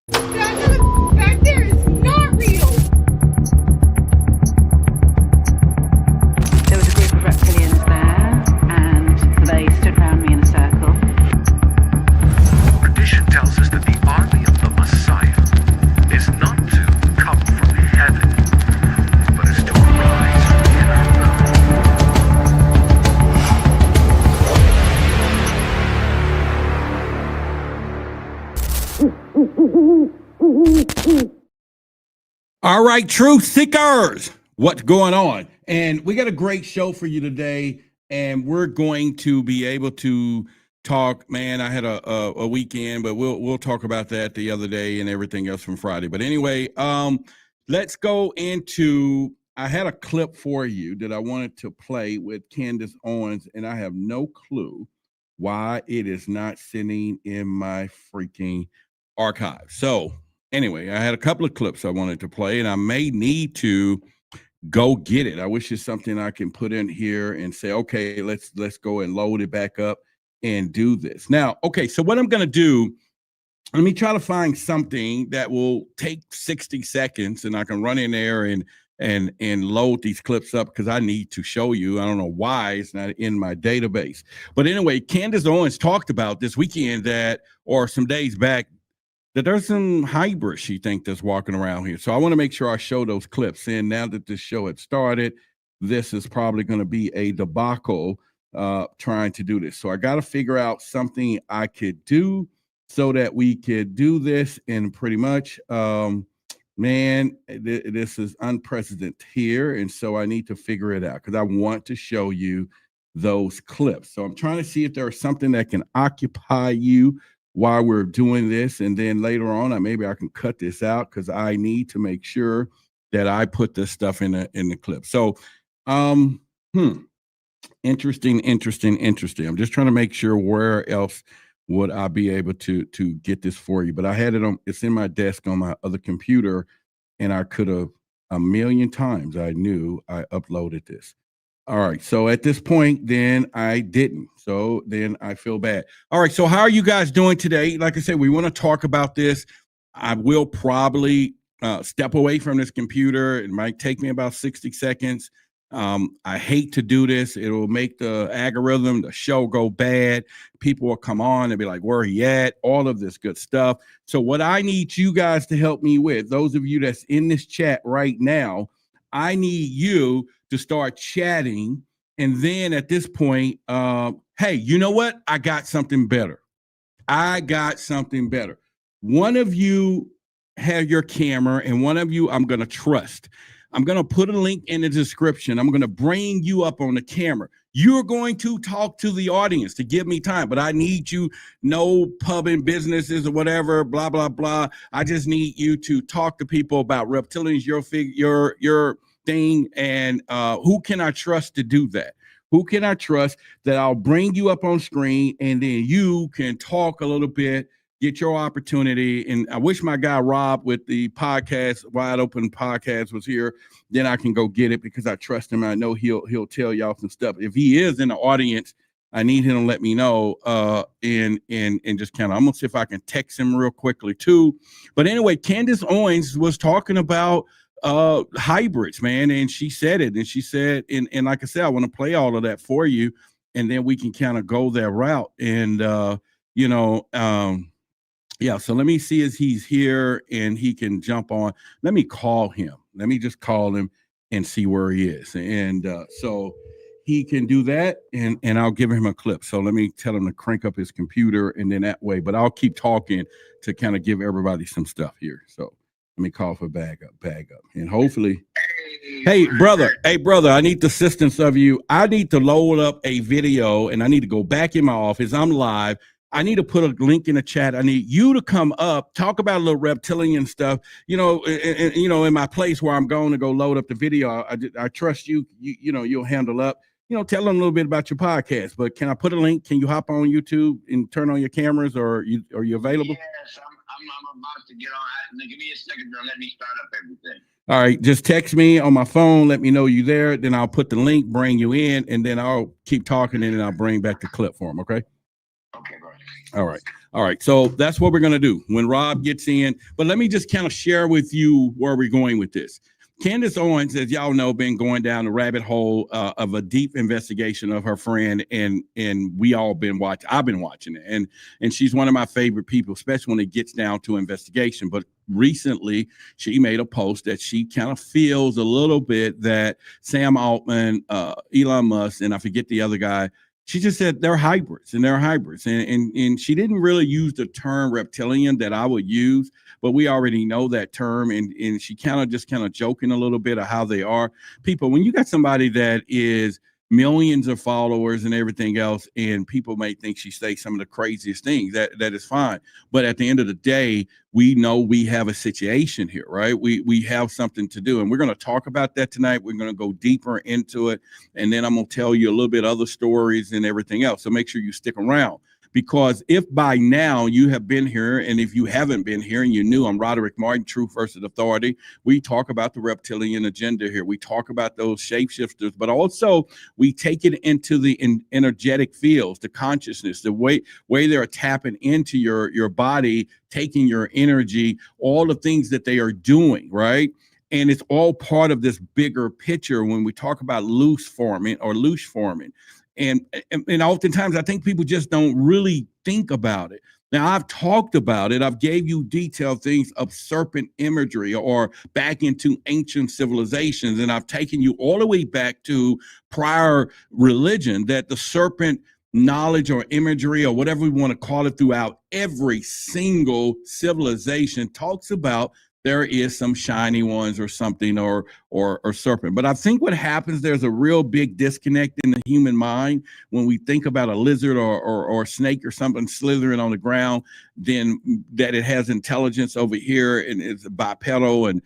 That back there is not real. There was a group of reptilians there, and they stood around me in a circle. Tradition tells us that the army of the Messiah is not to come from heaven, but is to rise from inner. All right, truth seekers, what's going on? And we got a great show for you today, and we're going to be able to talk. Man, I had a weekend, but we'll talk about that the other day and everything else from Friday. But anyway, let's go into. I had a clip for you that I wanted to play with Candace Owens, and I have no clue why it is not sitting in my freaking archive. So anyway, I had a couple of clips I wanted to play, and I may need to go get it. I wish it's something I can put in here and say, okay, let's go and load it back up and do this. Now, okay, so what I'm going to do, let me try to find something that will take 60 seconds, and I can run in there and load these clips up because I need to show you. I don't know why it's not in my database. But anyway, Candace Owens talked about this weekend or some days back, that there's some hybrids she thinks that's walking around here. So I want to make sure I show those clips. And now that this show had started, this is probably going to be a debacle trying to do this. So I got to figure out something I could do so that we could do this. And pretty much, man, this is unprecedented here. And so I need to figure it out because I want to show you those clips. So I'm trying to see if there's something that can occupy you while we're doing this, and then later on, maybe I can cut this out because I need to make sure that I put this stuff in the clip. So, interesting. I'm just trying to make sure where else would I be able to get this for you. But I had it on. It's in my desk on my other computer, and I could have a million times. I knew I uploaded this. All right. So at this point, then I didn't. So then I feel bad. All right. So how are you guys doing today? Like I said, we want to talk about this. I will probably step away from this computer. It might take me about 60 seconds. I hate to do this. It will make the algorithm, the show go bad. People will come on and be like, where he at? All of this good stuff. So what I need you guys to help me with, those of you that's in this chat right now, I need you to start chatting. And then at this point, hey, you know what? I got something better. One of you have your camera, and one of you I'm going to trust. I'm going to put a link in the description. I'm going to bring you up on the camera. You're going to talk to the audience to give me time, but I need you, no pubbing businesses or whatever, blah, blah, blah. I just need you to talk to people about reptilians, your thing, and who can I trust to do that? Who can I trust that I'll bring you up on screen, and then you can talk a little bit, get your opportunity. And I wish my guy Rob with the podcast, Wide Open Podcast, was here. Then I can go get it because I trust him. I know he'll tell y'all some stuff. If he is in the audience, I need him to let me know and just kind of, I'm gonna see if I can text him real quickly too. But anyway, Candace Owens was talking about hybrids, man, and she said it, and she said, and like I said, I want to play all of that for you, and then we can kind of go that route. And yeah, so let me see if he's here and he can jump on. Let me call him. Let me just call him and see where he is. And so he can do that, and I'll give him a clip. So let me tell him to crank up his computer, and then that way, but I'll keep talking to kind of give everybody some stuff here. So let me call for bag up, and hopefully. Hey, brother, I need the assistance of you. I need to load up a video, and I need to go back in my office. I'm live. I need to put a link in the chat. I need you to come up, talk about a little reptilian stuff, in my place where I'm going to go load up the video. I trust you, you'll handle up, tell them a little bit about your podcast. But can I put a link? Can you hop on YouTube and turn on your cameras, or are you available? Yes, I'm about to get on. Give me a second to let me start up everything. All right, just text me on my phone. Let me know you there. Then I'll put the link, bring you in, and then I'll keep talking, and then I'll bring back the clip for them. Okay. Okay, bro. All right. All right. So that's what we're going to do when Rob gets in. But let me just kind of share with you where we're going with this. Candace Owens, as y'all know, been going down the rabbit hole of a deep investigation of her friend, and we all been watching. I've been watching it, and she's one of my favorite people, especially when it gets down to investigation. But recently, she made a post that she kind of feels a little bit that Sam Altman, Elon Musk, and I forget the other guy. She just said they're hybrids, and she didn't really use the term reptilian that I would use, but we already know that term, and she kind of joking a little bit of how they are. People, when you got somebody that is millions of followers and everything else, and people may think she says some of the craziest things, that is fine. But at the end of the day, we know we have a situation here, right? We have something to do, and we're going to talk about that tonight. We're going to go deeper into it, and then I'm going to tell you a little bit other stories and everything else. So make sure you stick around. Because if by now you have been here, and if you haven't been here and you knew, I'm Roderick Martin, Truth versus Authority. We talk about the reptilian agenda here. We talk about those shapeshifters, but also we take it into the energetic fields, the consciousness, the way they're tapping into your body, taking your energy, all the things that they are doing, right? And it's all part of this bigger picture when we talk about loose forming. And oftentimes I think people just don't really think about it. Now, I've talked about it. I've gave you detailed things of serpent imagery or back into ancient civilizations. And I've taken you all the way back to prior religion, that the serpent knowledge or imagery or whatever we want to call it throughout every single civilization talks about there is some shiny ones or something or serpent. But I think what happens, there's a real big disconnect in the human mind when we think about a lizard or snake or something slithering on the ground, then that it has intelligence over here and it's bipedal and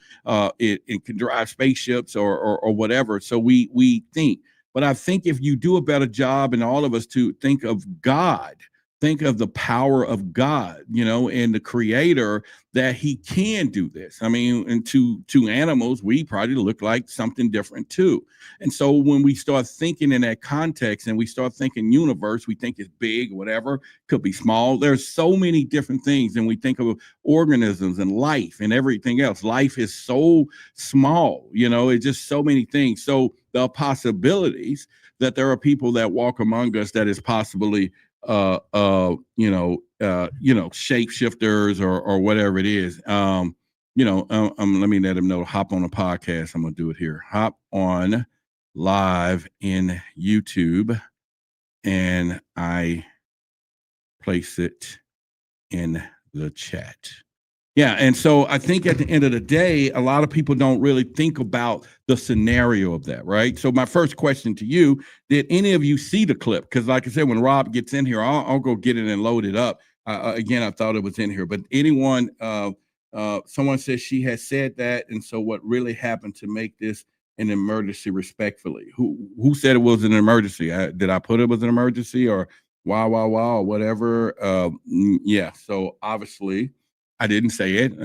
it can drive spaceships or whatever. So we think. But I think if you do a better job, and all of us, to think of God, think of the power of God, and the creator, that he can do this. I mean, and to animals, we probably look like something different too. And so when we start thinking in that context and we start thinking universe, we think it's big, whatever, could be small. There's so many different things. And we think of organisms and life and everything else. Life is so small, it's just so many things. So the possibilities that there are people that walk among us that is possibly shapeshifters or whatever it is. Let me let them know, hop on a podcast. I'm going to do it here. Hop on live in YouTube, and I place it in the chat. Yeah. And so I think at the end of the day, a lot of people don't really think about the scenario of that, right? So my first question to you, did any of you see the clip? Because like I said, when Rob gets in here, I'll go get it and load it up. Again, I thought it was in here, but anyone, someone says she has said that. And so what really happened to make this an emergency, respectfully? Who said it was an emergency? Did I put it was an emergency, or wow, whatever? Yeah. So obviously, I didn't say it,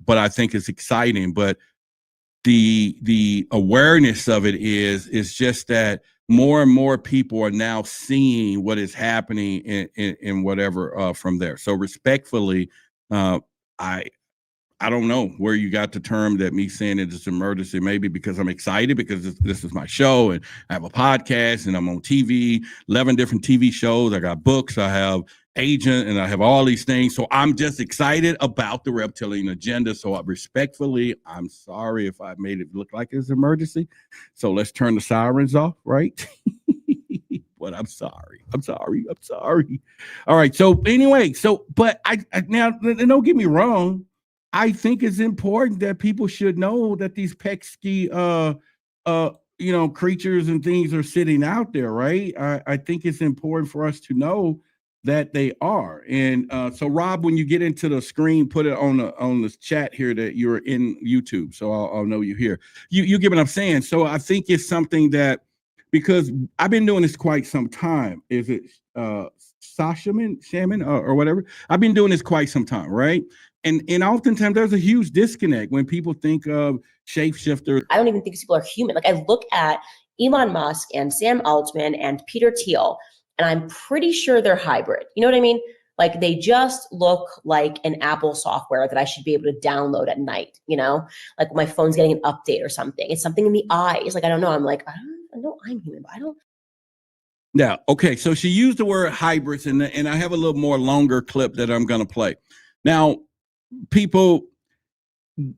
but I think it's exciting. But the awareness of it is just that more and more people are now seeing what is happening in whatever from there. So respectfully, I don't know where you got the term that me saying it is an emergency. Maybe because I'm excited because this is my show and I have a podcast and I'm on TV, 11 different TV shows. I got books, I have agent, and I have all these things. So I'm just excited about the reptilian agenda. So respectfully, I'm sorry if I made it look like it's an emergency. So let's turn the sirens off, right? But I'm sorry. All right. So anyway, but I now don't get me wrong. I think it's important that people should know that these pesky, creatures and things are sitting out there, right? I think it's important for us to know that they are. And so, Rob, when you get into the screen, put it on the chat here that you're in YouTube, so I'll know you here. You get what I'm saying? So I think it's something that, because I've been doing this quite some time. Is it shaman or whatever? I've been doing this quite some time, right? And oftentimes there's a huge disconnect when people think of shapeshifters. I don't even think these people are human. Like, I look at Elon Musk and Sam Altman and Peter Thiel, And I'm pretty sure they're hybrid. You know what I mean? Like they just look like an Apple software that I should be able to download at night, you know, like my phone's getting an update or something. It's something in the eyes. Like, I don't know. I'm like, I know I'm human, but I don't. Yeah. Okay. So she used the word hybrids, and I have a little more longer clip that I'm going to play. Now, people,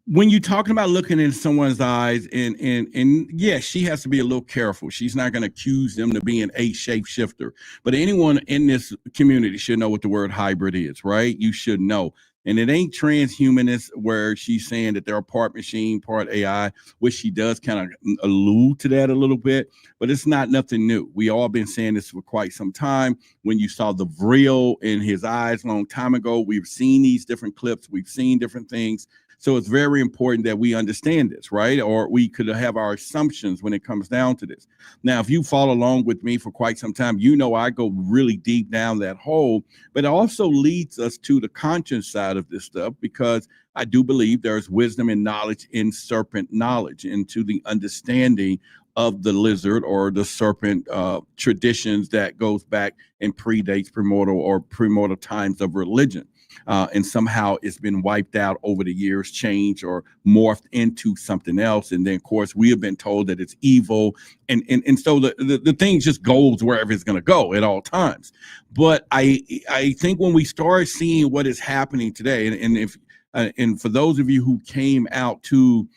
when you're talking about looking in someone's eyes, and yes, she has to be a little careful. She's not going to accuse them of being a shapeshifter, but anyone in this community should know what the word hybrid is, right? You should know. And it ain't transhumanist where she's saying that they're part machine, part AI, which she does kind of allude to that a little bit, but it's not nothing new. We all been saying this for quite some time. When you saw the vril in his eyes a long time ago, we've seen these different clips, we've seen different things. So it's very important that we understand this, right? Or we could have our assumptions when it comes down to this. Now, if you follow along with me for quite some time, you know I go really deep down that hole, but it also leads us to the conscience side of this stuff, because I do believe there's wisdom and knowledge in serpent knowledge, into the understanding of the lizard or the serpent traditions that goes back and predates premortal times of religion. And somehow it's been wiped out over the years, changed or morphed into something else. And then, of course, we have been told that it's evil. And so the thing just goes wherever it's going to go at all times. But I think when we start seeing what is happening today, and for those of you who came out to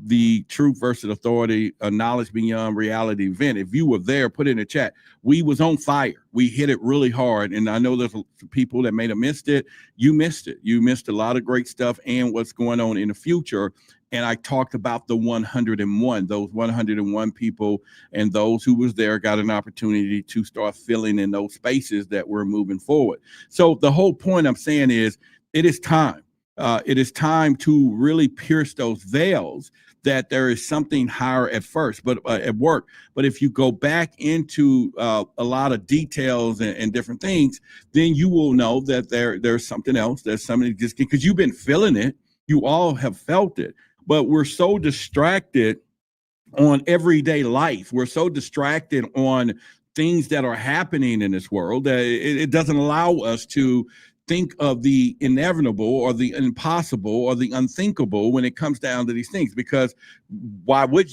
the Truth versus Authority, Knowledge Beyond Reality event, if you were there, put it in the chat. We was on fire. We hit it really hard. And I know there's people that may have missed it. You missed it. You missed a lot of great stuff and what's going on in the future. And I talked about the 101, those 101 people, and those who was there got an opportunity to start filling in those spaces that we're moving forward. So the whole point I'm saying is it is time. It is time to really pierce those veils, that there is something higher at first, but at work. But if you go back into a lot of details and different things, then you will know that there's something else. There's something just because you've been feeling it. You all have felt it, but we're so distracted on everyday life. We're so distracted on things that are happening in this world that it doesn't allow us to think of the inevitable or the impossible or the unthinkable when it comes down to these things, because why would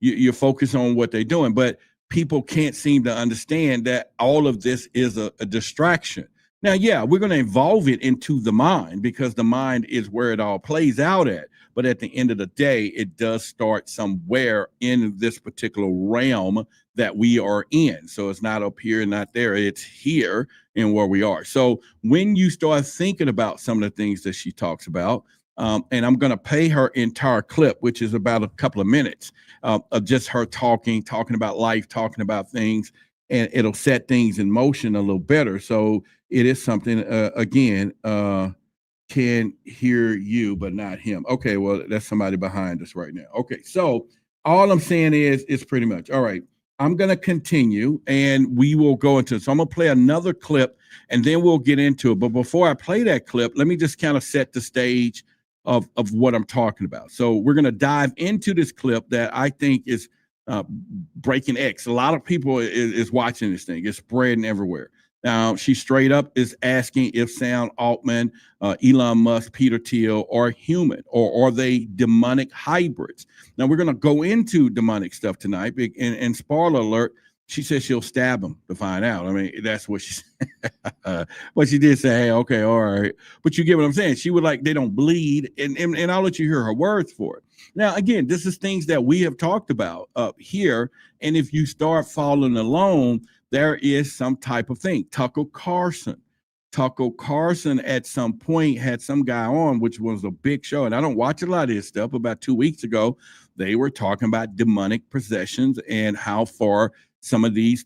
you focus on what they're doing? But people can't seem to understand that all of this is a distraction. Now, yeah, we're going to evolve it into the mind, because the mind is where it all plays out at. But at the end of the day, it does start somewhere in this particular realm that we are in. So it's not up here, not there. It's here in where we are. So when you start thinking about some of the things that she talks about, and I'm going to play her entire clip, which is about a couple of minutes of just her talking about life, talking about things, and it'll set things in motion a little better. So it is something, again, can hear you, but not him. Okay, well, that's somebody behind us right now. Okay, so all I'm saying is pretty much, all right, I'm going to continue and we will go into it. So I'm going to play another clip and then we'll get into it. But before I play that clip, let me just kind of set the stage of what I'm talking about. So we're going to dive into this clip that I think is breaking X. A lot of people is watching this thing. It's spreading everywhere. Now, she straight up is asking if Sam Altman, Elon Musk, Peter Thiel are human, or are they demonic hybrids? Now, we're going to go into demonic stuff tonight. And spoiler alert, she says she'll stab him to find out. I mean, that's what she said. But she did say, hey, okay, all right. But you get what I'm saying. She would like, they don't bleed. And I'll let you hear her words for it. Now, again, this is things that we have talked about up here. And if you start following along, there is some type of thing. Tucker Carlson at some point had some guy on, which was a big show. And I don't watch a lot of his stuff. About 2 weeks ago, they were talking about demonic possessions and how far some of these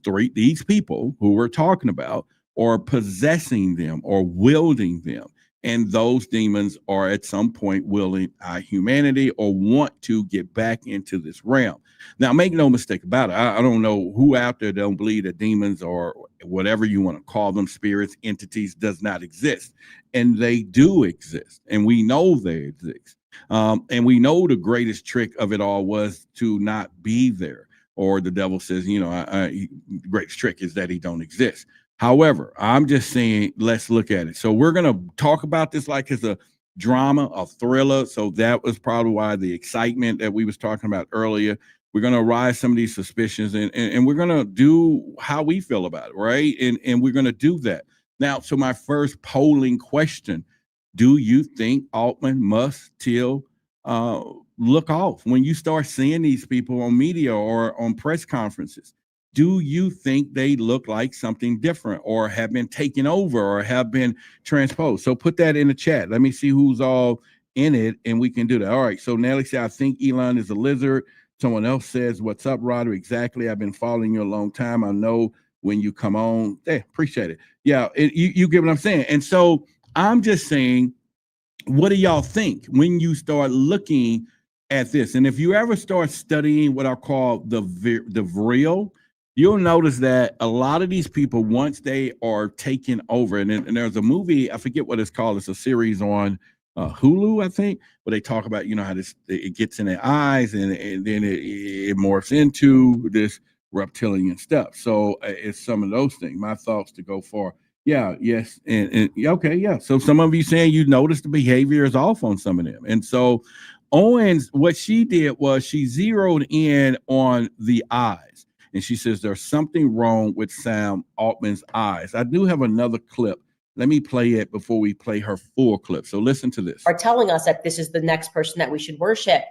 people who we're talking about are possessing them or wielding them. And those demons are at some point wielding our humanity or want to get back into this realm. Now, make no mistake about it. I don't know who out there don't believe that demons or whatever you want to call them, spirits, entities, does not exist. And they do exist. And we know they exist. And we know the greatest trick of it all was to not be there, or the devil says, the greatest trick is that he don't exist. However, I'm just saying, let's look at it. So we're going to talk about this like it's a drama, a thriller. So that was probably why the excitement that we was talking about earlier. We're going to arise some of these suspicions, and we're going to do how we feel about it, right? And we're going to do that. Now, so my first polling question, do you think Altman, Musk, Till look off when you start seeing these people on media or on press conferences? Do you think they look like something different or have been taken over or have been transposed? So put that in the chat. Let me see who's all in it, and we can do that. All right. So Nelly said, I think Elon is a lizard. Someone else says, what's up, Roderick? Exactly. I've been following you a long time. I know when you come on. Hey, appreciate it. Yeah, you get what I'm saying. And so I'm just saying, what do y'all think when you start looking at this? And if you ever start studying what I call the real, you'll notice that a lot of these people, once they are taken over, and there's a movie, I forget what it's called. It's a series on Hulu, I think, where they talk about, how it gets in their eyes and then it morphs into this reptilian stuff. So it's some of those things. My thoughts to go for, yeah, yes, and okay, yeah. So some of you saying you noticed the behavior is off on some of them. And so Owens, what she did was she zeroed in on the eyes. And she says there's something wrong with Sam Altman's eyes. I do have another clip. Let me play it before we play her full clip. So listen to this. Are telling us that this is the next person that we should worship.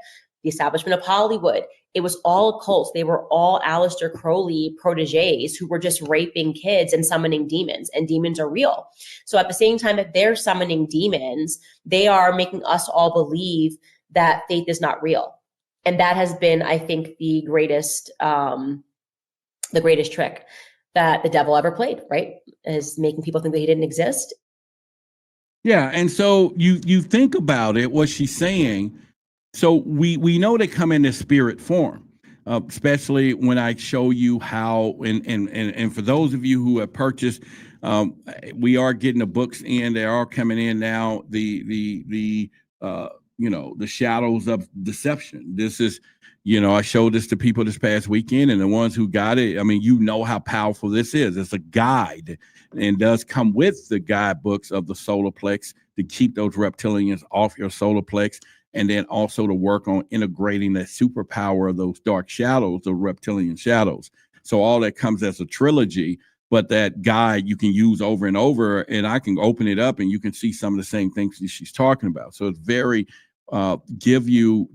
The establishment of Hollywood. It was all cults. They were all Aleister Crowley proteges who were just raping kids and summoning demons, and demons are real. So at the same time that they're summoning demons, they are making us all believe that faith is not real. And that has been, I think, the greatest trick that the devil ever played, right? Is making people think that he didn't exist. Yeah, and so you think about it, what she's saying. So we know they come in this spirit form, especially when I show you how, and for those of you who have purchased, we are getting the books in. They are coming in now. The shadows of deception. This is, I showed this to people this past weekend, and the ones who got it, I mean, how powerful this is. It's a guide, and does come with the guidebooks of the solar plex to keep those reptilians off your solar plex. And then also to work on integrating that superpower of those dark shadows, the reptilian shadows. So all that comes as a trilogy, but that guide you can use over and over, and I can open it up and you can see some of the same things that she's talking about. So it's very, give you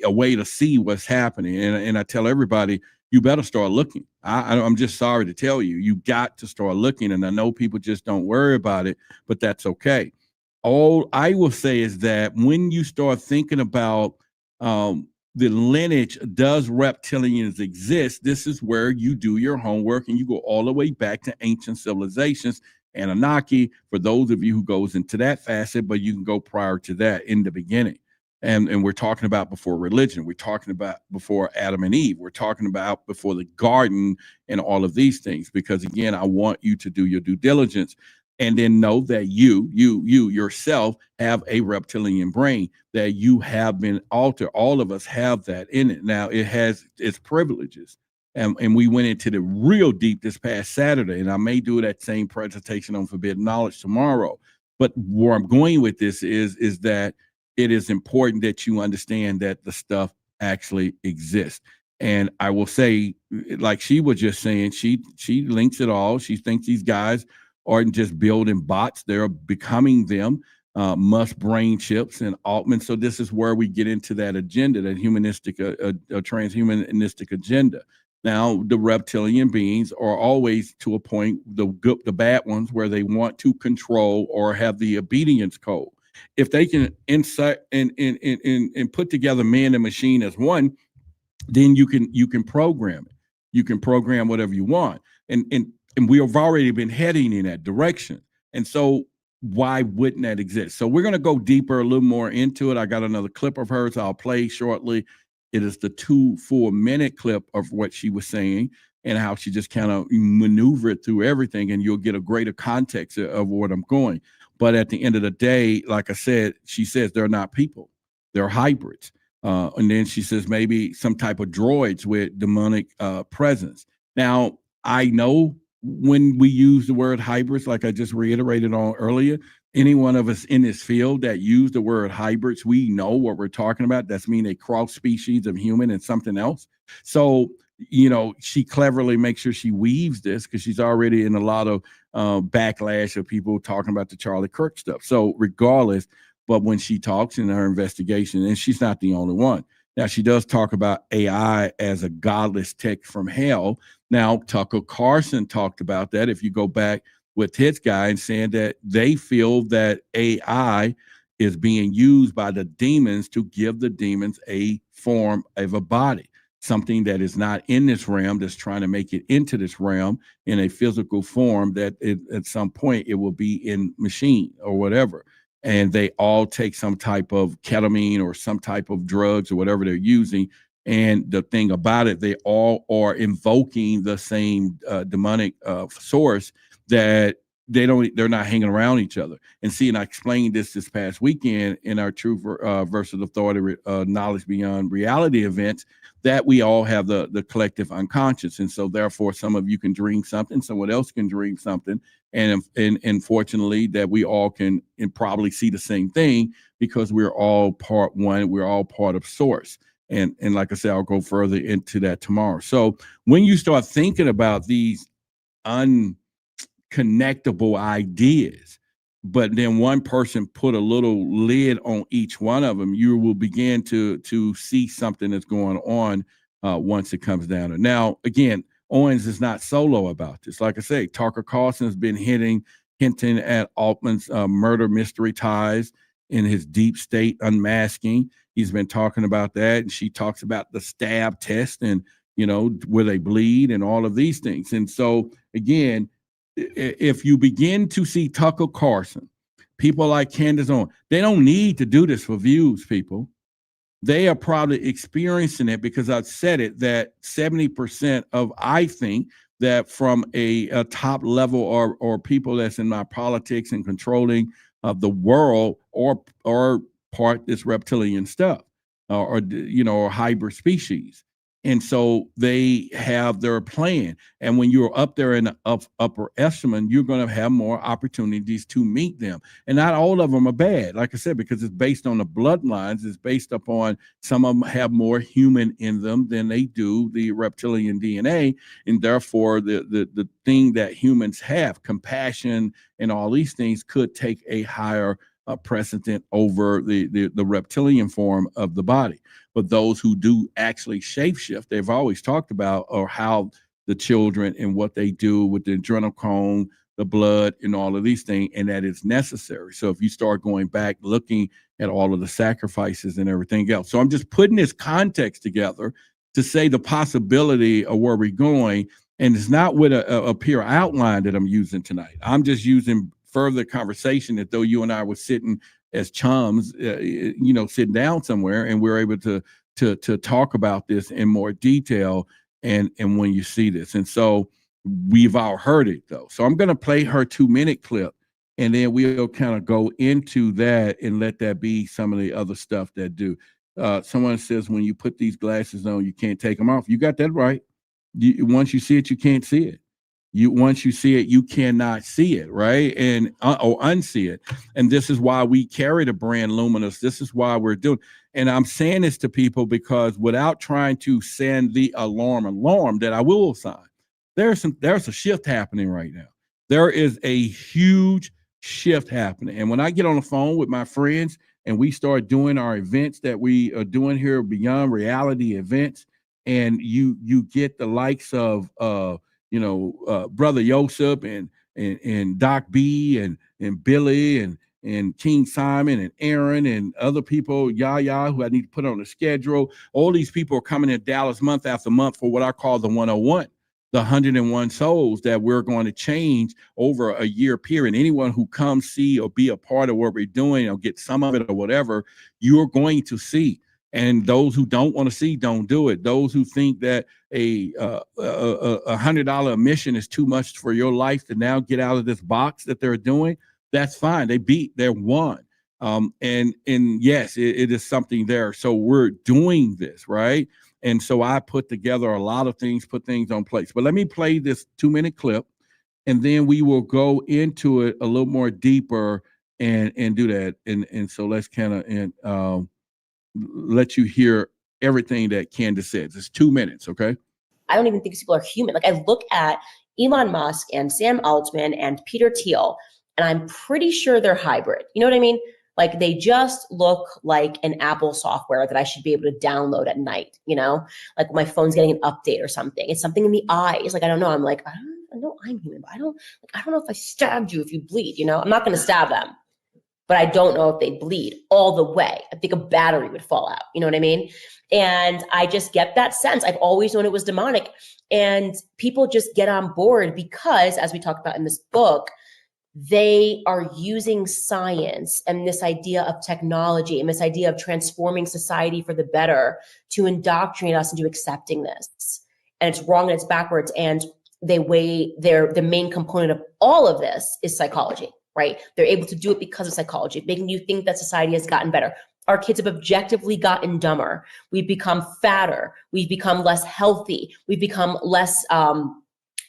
a way to see what's happening. And I tell everybody, you better start looking. I'm just sorry to tell you, you got to start looking. And I know people just don't worry about it, but that's okay. All I will say is that when you start thinking about the lineage, does reptilians exist? This is where you do your homework and you go all the way back to ancient civilizations, Anunnaki, for those of you who goes into that facet, but you can go prior to that in the beginning. And we're talking about before religion. We're talking about before Adam and Eve. We're talking about before the garden and all of these things, because again, I want you to do your due diligence. And then know that you yourself have a reptilian brain, that you have been altered. All of us have that in it. Now, it has its privileges. And we went into the real deep this past Saturday, and I may do that same presentation on Forbidden Knowledge tomorrow. But where I'm going with this is that it is important that you understand that the stuff actually exists. And I will say, like she was just saying, she links it all. She thinks these guys aren't just building bots, they're becoming them, Musk brain chips and Altman. So this is where we get into that agenda, that humanistic, transhumanistic agenda. Now, the reptilian beings are always, to a point, the bad ones, where they want to control or have the obedience code. If they can insert and put together man and machine as one, then you can program it. You can program whatever you want. And we have already been heading in that direction. And so why wouldn't that exist? So we're going to go deeper, a little more into it. I got another clip of hers I'll play shortly. It is the 4-minute clip of what she was saying and how she just kind of maneuvered through everything, and you'll get a greater context of what I'm going. But at the end of the day, like I said, she says they're not people. They're hybrids. And then she says maybe some type of droids with demonic presence. Now, I know when we use the word hybrids, like I just reiterated on earlier, any one of us in this field that use the word hybrids, we know what we're talking about. That's mean a cross species of human and something else. So, you know, she cleverly makes sure she weaves this because she's already in a lot of backlash of people talking about the Charlie Kirk stuff. So regardless, but when she talks in her investigation, and she's not the only one. Now, she does talk about AI as a godless tech from hell. Now, Tucker Carlson talked about that. If you go back with his guy and saying that they feel that AI is being used by the demons to give the demons a form of a body, something that is not in this realm, that's trying to make it into this realm in a physical form that at some point it will be in machine or whatever. And they all take some type of ketamine or some type of drugs or whatever they're using. And the thing about it, they all are invoking the same demonic source that they're not hanging around each other. And see, and I explained this past weekend in our Truth versus Authority Knowledge Beyond Reality events, that we all have the collective unconscious. And so therefore, some of you can dream something, someone else can dream something. And fortunately that we all can and probably see the same thing because we're all part one, we're all part of source. And like I said, I'll go further into that tomorrow. So when you start thinking about these unconnectable ideas, but then one person put a little lid on each one of them, you will begin to see something that's going on once it comes down to. Now, again, Owens is not solo about this. Like I say, Tucker Carlson has been hinting at Altman's murder mystery ties in his deep state unmasking. He's been talking about that, and she talks about the stab test and, you know, where they bleed and all of these things. And so, again, if you begin to see Tucker Carlson, people like Candace Owens, they don't need to do this for views, people. They are probably experiencing it because I've said it that 70% of, I think, that from a top level or people that's in my politics and controlling of the world or part this reptilian stuff or you know, or hybrid species. And so they have their plan. And when you're up there in the upper echelon, you're going to have more opportunities to meet them. And not all of them are bad, like I said, because it's based on the bloodlines. It's based upon some of them have more human in them than they do the reptilian DNA. And therefore, the thing that humans have, compassion and all these things, could take a higher precedent over the reptilian form of the body. But those who do actually shapeshift, they've always talked about, or how the children and what they do with the adrenochrome, the blood, and all of these things, and that is necessary. So if you start going back, looking at all of the sacrifices and everything else. So I'm just putting this context together to say the possibility of where we're going. And it's not with a pure outline that I'm using tonight. I'm just using further conversation that though you and I were sitting as chums, you know, sitting down somewhere, and we're able to talk about this in more detail. And when you see this, and so we've all heard it though. So I'm going to play her 2-minute clip, and then we'll kind of go into that and let that be some of the other stuff that do. Someone says when you put these glasses on, you can't take them off. You got that right. Once you see it, you can't see it. Once you see it, you cannot see it, right? And or unsee it. And this is why we carry the brand Luminous. This is why we're doing. And I'm saying this to people because without trying to send the alarm that I will sign, there's a shift happening right now. There is a huge shift happening. And when I get on the phone with my friends and we start doing our events that we are doing here, Beyond Reality events, and you get the likes of Brother Yosef and Doc B and Billy and King Simon and Aaron and other people, Yaya, who I need to put on the schedule. All these people are coming in Dallas month after month for what I call the 101, the 101 souls that we're going to change over a year period. Anyone who comes, see, or be a part of what we're doing or get some of it or whatever, you're going to see. And those who don't want to see, don't do it. Those who think that a $100 admission is too much for your life to now get out of this box that they're doing, that's fine. They're won. And yes, it is something there. So we're doing this, right? And so I put together a lot of things, put things on place. But let me play this 2-minute clip, and then we will go into it a little more deeper and do that. And so let's kind of let you hear everything that Candace says. It's 2 minutes, okay? I don't even think these people are human. Like, I look at Elon Musk and Sam Altman and Peter Thiel, and I'm pretty sure they're hybrid. You know what I mean? Like, they just look like an Apple software that I should be able to download at night, you know? Like, my phone's getting an update or something. It's something in the eyes. Like, I don't know. I'm like, I know I'm human, but I don't know if I stabbed you if you bleed, you know? I'm not going to stab them, but I don't know if they bleed all the way. I think a battery would fall out. You know what I mean? And I just get that sense. I've always known it was demonic. And people just get on board because, as we talked about in this book, they are using science and this idea of technology and this idea of transforming society for the better to indoctrinate us into accepting this. And it's wrong and it's backwards. And the main component of all of this is psychology, right? They're able to do it because of psychology, making you think that society has gotten better. Our kids have objectively gotten dumber. We've become fatter. We've become less healthy. We've become less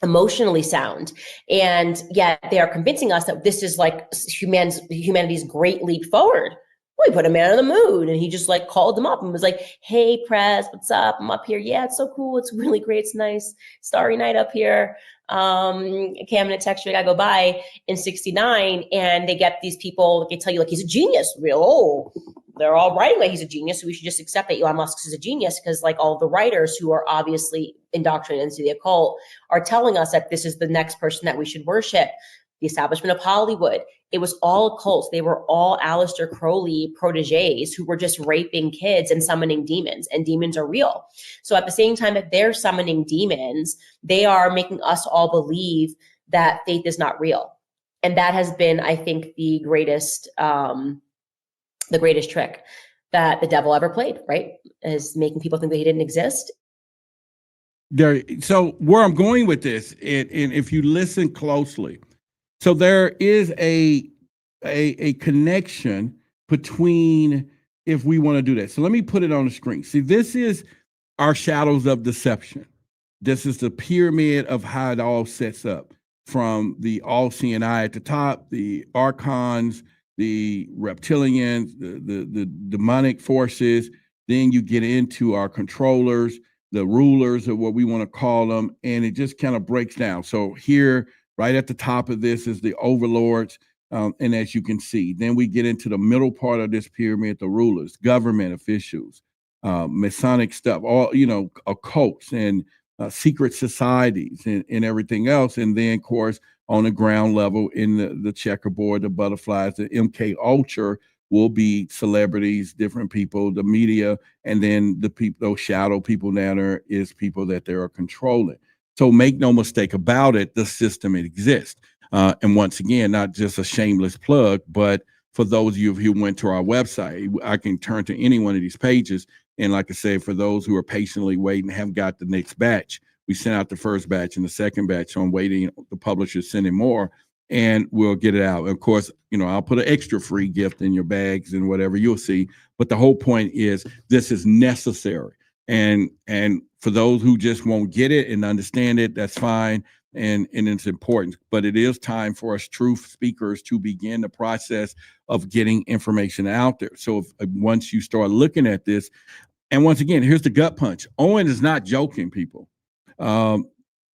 emotionally sound. And yet they are convincing us that this is like humanity's great leap forward. We put a man on the moon, and he just like called them up and was like, "Hey, Prez, what's up? I'm up here. Yeah, it's so cool. It's really great. It's nice. Starry night up here. Okay, I'm gonna text you. I gotta go by in 69." And they get these people, they tell you like he's a genius. They're all writing like he's a genius. So we should just accept that Elon Musk is a genius, because like all of the writers who are obviously indoctrinated into the occult are telling us that this is the next person that we should worship. The establishment of Hollywood, it was all occults. They were all Aleister Crowley proteges who were just raping kids and summoning demons, and demons are real. So at the same time that they're summoning demons, they are making us all believe that faith is not real. And that has been, I think, the greatest trick that the devil ever played, right? Is making people think that he didn't exist. So where I'm going with this, and if you listen closely, so there is a connection between, if we want to do that. So let me put it on the screen. See, this is our shadows of deception. This is the pyramid of how it all sets up, from the all-seeing eye at the top, the archons, the reptilians, the demonic forces. Then you get into our controllers, the rulers, or what we want to call them, and it just kind of breaks down. So here, right at the top of this, is the overlords, and as you can see, then we get into the middle part of this pyramid, the rulers, government officials, Masonic stuff, all, occults and secret societies and everything else. And then, of course, on the ground level, in the checkerboard, the butterflies, the MK Ultra will be celebrities, different people, the media, and then the people, those shadow people down there, is people that they are controlling. So make no mistake about it, the system exists. And once again, not just a shameless plug, but for those of you who went to our website, I can turn to any one of these pages. And like I said, for those who are patiently waiting, haven't got the next batch, we sent out the first batch and the second batch. So I'm waiting, the publisher's sending more, and we'll get it out. Of course, I'll put an extra free gift in your bags and whatever, you'll see. But the whole point is, this is necessary. And for those who just won't get it and understand it, that's fine. And it's important. But it is time for us truth speakers to begin the process of getting information out there. So once you start looking at this, and once again, here's the gut punch. Owens is not joking, people.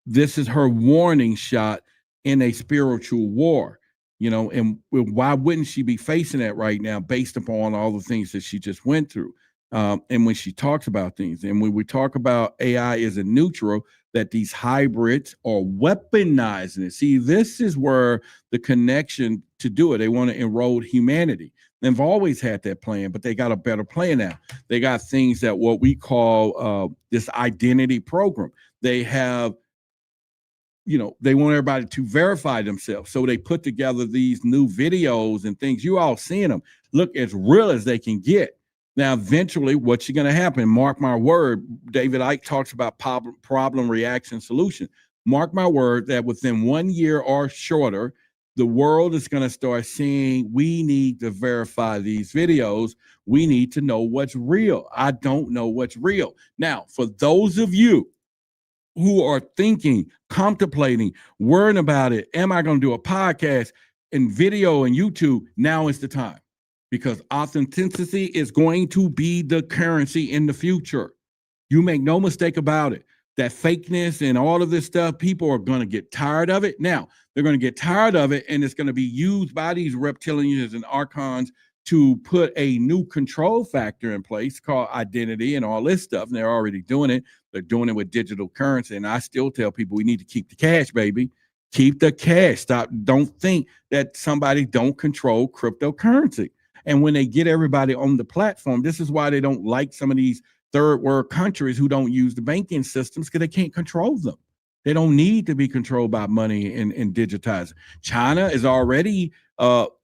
This is her warning shot in a spiritual war, and why wouldn't she be facing that right now, based upon all the things that she just went through? And when she talks about things, and when we talk about AI is a neutral, that these hybrids are weaponizing it. See, this is where the connection to do it. They want to enroll humanity. They've always had that plan, but they got a better plan now. They got things that what we call this identity program. They have, they want everybody to verify themselves. So they put together these new videos and things. You all seeing them look as real as they can get. Now, eventually, what's going to happen? Mark my word. David Icke talks about problem, reaction, solution. Mark my word that within 1 year or shorter, the world is going to start seeing we need to verify these videos. We need to know what's real. I don't know what's real. Now, for those of you who are thinking, contemplating, worrying about it, am I going to do a podcast and video and YouTube? Now is the time, because authenticity is going to be the currency in the future. You make no mistake about it. That fakeness and all of this stuff, people are going to get tired of it. Now, they're going to get tired of it, and it's going to be used by these reptilians and archons to put a new control factor in place called identity and all this stuff. And they're already doing it. They're doing it with digital currency. And I still tell people we need to keep the cash, baby. Keep the cash. Stop. Don't think that somebody don't control cryptocurrency. And when they get everybody on the platform, this is why they don't like some of these third world countries who don't use the banking systems, because they can't control them. They don't need to be controlled by money and digitized. China is already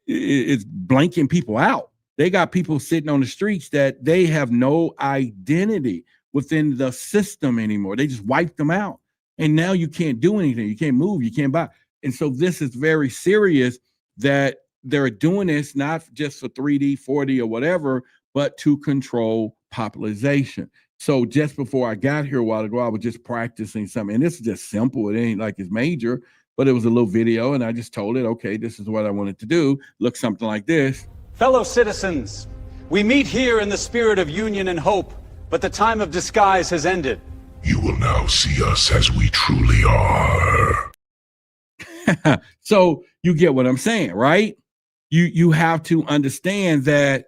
is blanking people out. They got people sitting on the streets that they have no identity within the system anymore. They just wiped them out. And now you can't do anything. You can't move. You can't buy. And so this is very serious that they're doing this not just for 3D, 4D, or whatever, but to control population. So just before I got here a while ago, I was just practicing something. And this is just simple. It ain't like it's major, but it was a little video. And I just told it, okay, this is what I wanted to do. Look something like this. Fellow citizens, we meet here in the spirit of union and hope, but the time of disguise has ended. You will now see us as we truly are. So you get what I'm saying, right? You have to understand that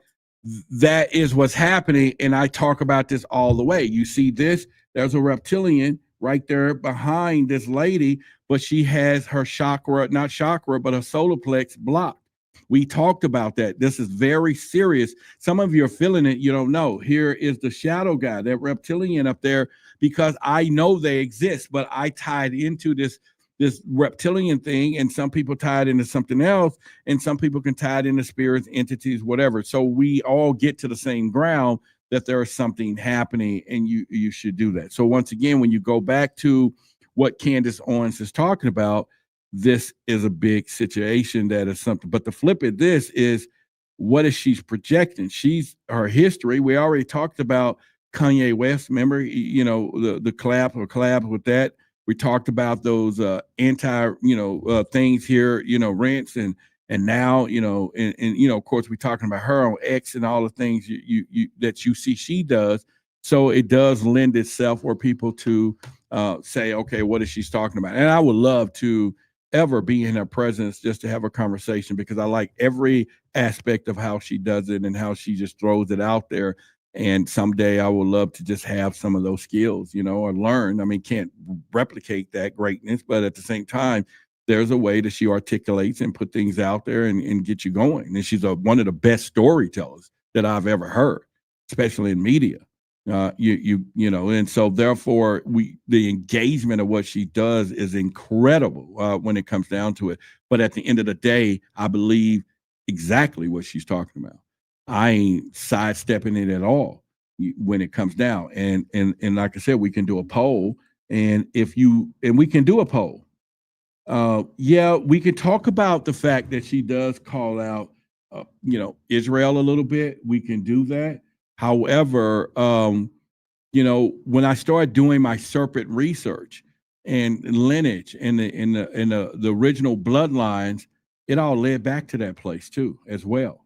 that is what's happening. And I talk about this all the way. You see this, there's a reptilian right there behind this lady, but she has her chakra, not chakra, but her solar plex blocked. We talked about that. This is very serious. Some of you are feeling it. You don't know. Here is the shadow guy, that reptilian up there, because I know they exist, but I tied into this reptilian thing, and some people tie it into something else, and some people can tie it into spirits, entities, whatever. So we all get to the same ground that there is something happening, and you should do that. So once again, when you go back to what Candace Owens is talking about, this is a big situation that is something. But the flip of this is, what is she's projecting? Her history. We already talked about Kanye West. Remember, you know, the collab with that. We talked about those anti, things here, rents and now, and of course, we're talking about her on X and all the things that you see she does. So it does lend itself for people to say, okay, what is she talking about? And I would love to ever be in her presence just to have a conversation, because I like every aspect of how she does it and how she just throws it out there. And someday I would love to just have some of those skills, or learn. I mean, can't replicate that greatness, but at the same time, there's a way that she articulates and put things out there and get you going. And she's one of the best storytellers that I've ever heard, especially in media. And so therefore the engagement of what she does is incredible when it comes down to it. But at the end of the day, I believe exactly what she's talking about. I ain't sidestepping it at all when it comes down. And like I said, we can do a poll, and we can do a poll. We can talk about the fact that she does call out, Israel a little bit. We can do that. However, when I started doing my serpent research and lineage and the original bloodlines, it all led back to that place too, as well.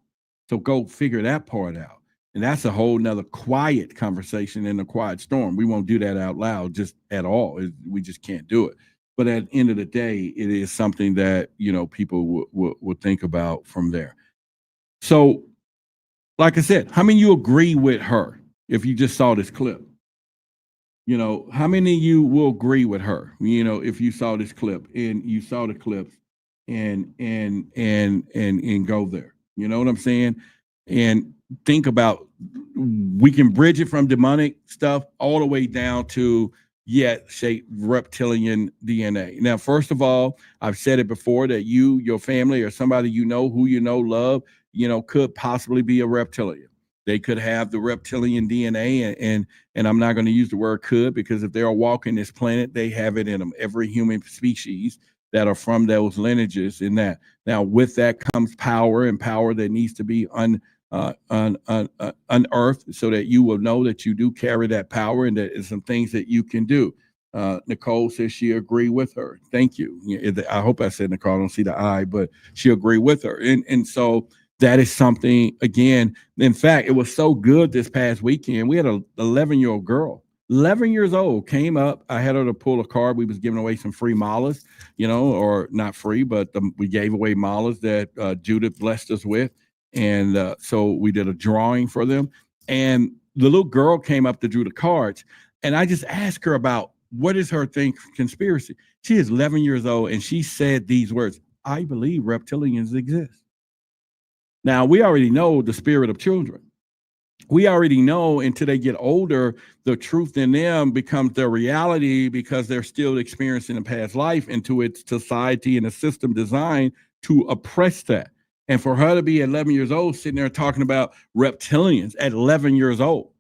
So go figure that part out. And that's a whole nother quiet conversation in the quiet storm. We won't do that out loud just at all. We just can't do it. But at the end of the day, it is something that, people would think about from there. So, like I said, how many of you agree with her if you just saw this clip? How many of you will agree with her, if you saw this clip and you saw the clips and go there? You know what I'm saying? And think about, we can bridge it from demonic stuff all the way down to shape reptilian DNA. Now, first of all, I've said it before that your family, or somebody who love, could possibly be a reptilian. They could have the reptilian DNA, and I'm not going to use the word could, because if they're walking this planet, they have it in them. Every human species that are from those lineages in that. Now, with that comes power, and power that needs to be unearthed so that you will know that you do carry that power and that is some things that you can do. Nicole says she agree with her. Thank you. I hope I said Nicole. I don't see the I, but she agree with her. And so that is something, again, in fact, it was so good this past weekend. We had an 11-year-old girl, 11 years old, came up. I had her to pull a card. We was giving away some free malas, or not free, but we gave away malas that Judith blessed us with. And so we did a drawing for them. And the little girl came up to drew the cards. And I just asked her about what is her thing, conspiracy. She is 11 years old, and she said these words: I believe reptilians exist. Now, we already know the spirit of children. We already know until they get older, the truth in them becomes their reality because they're still experiencing a past life into its society and a system designed to oppress that. And for her to be 11 years old, sitting there talking about reptilians at 11 years old,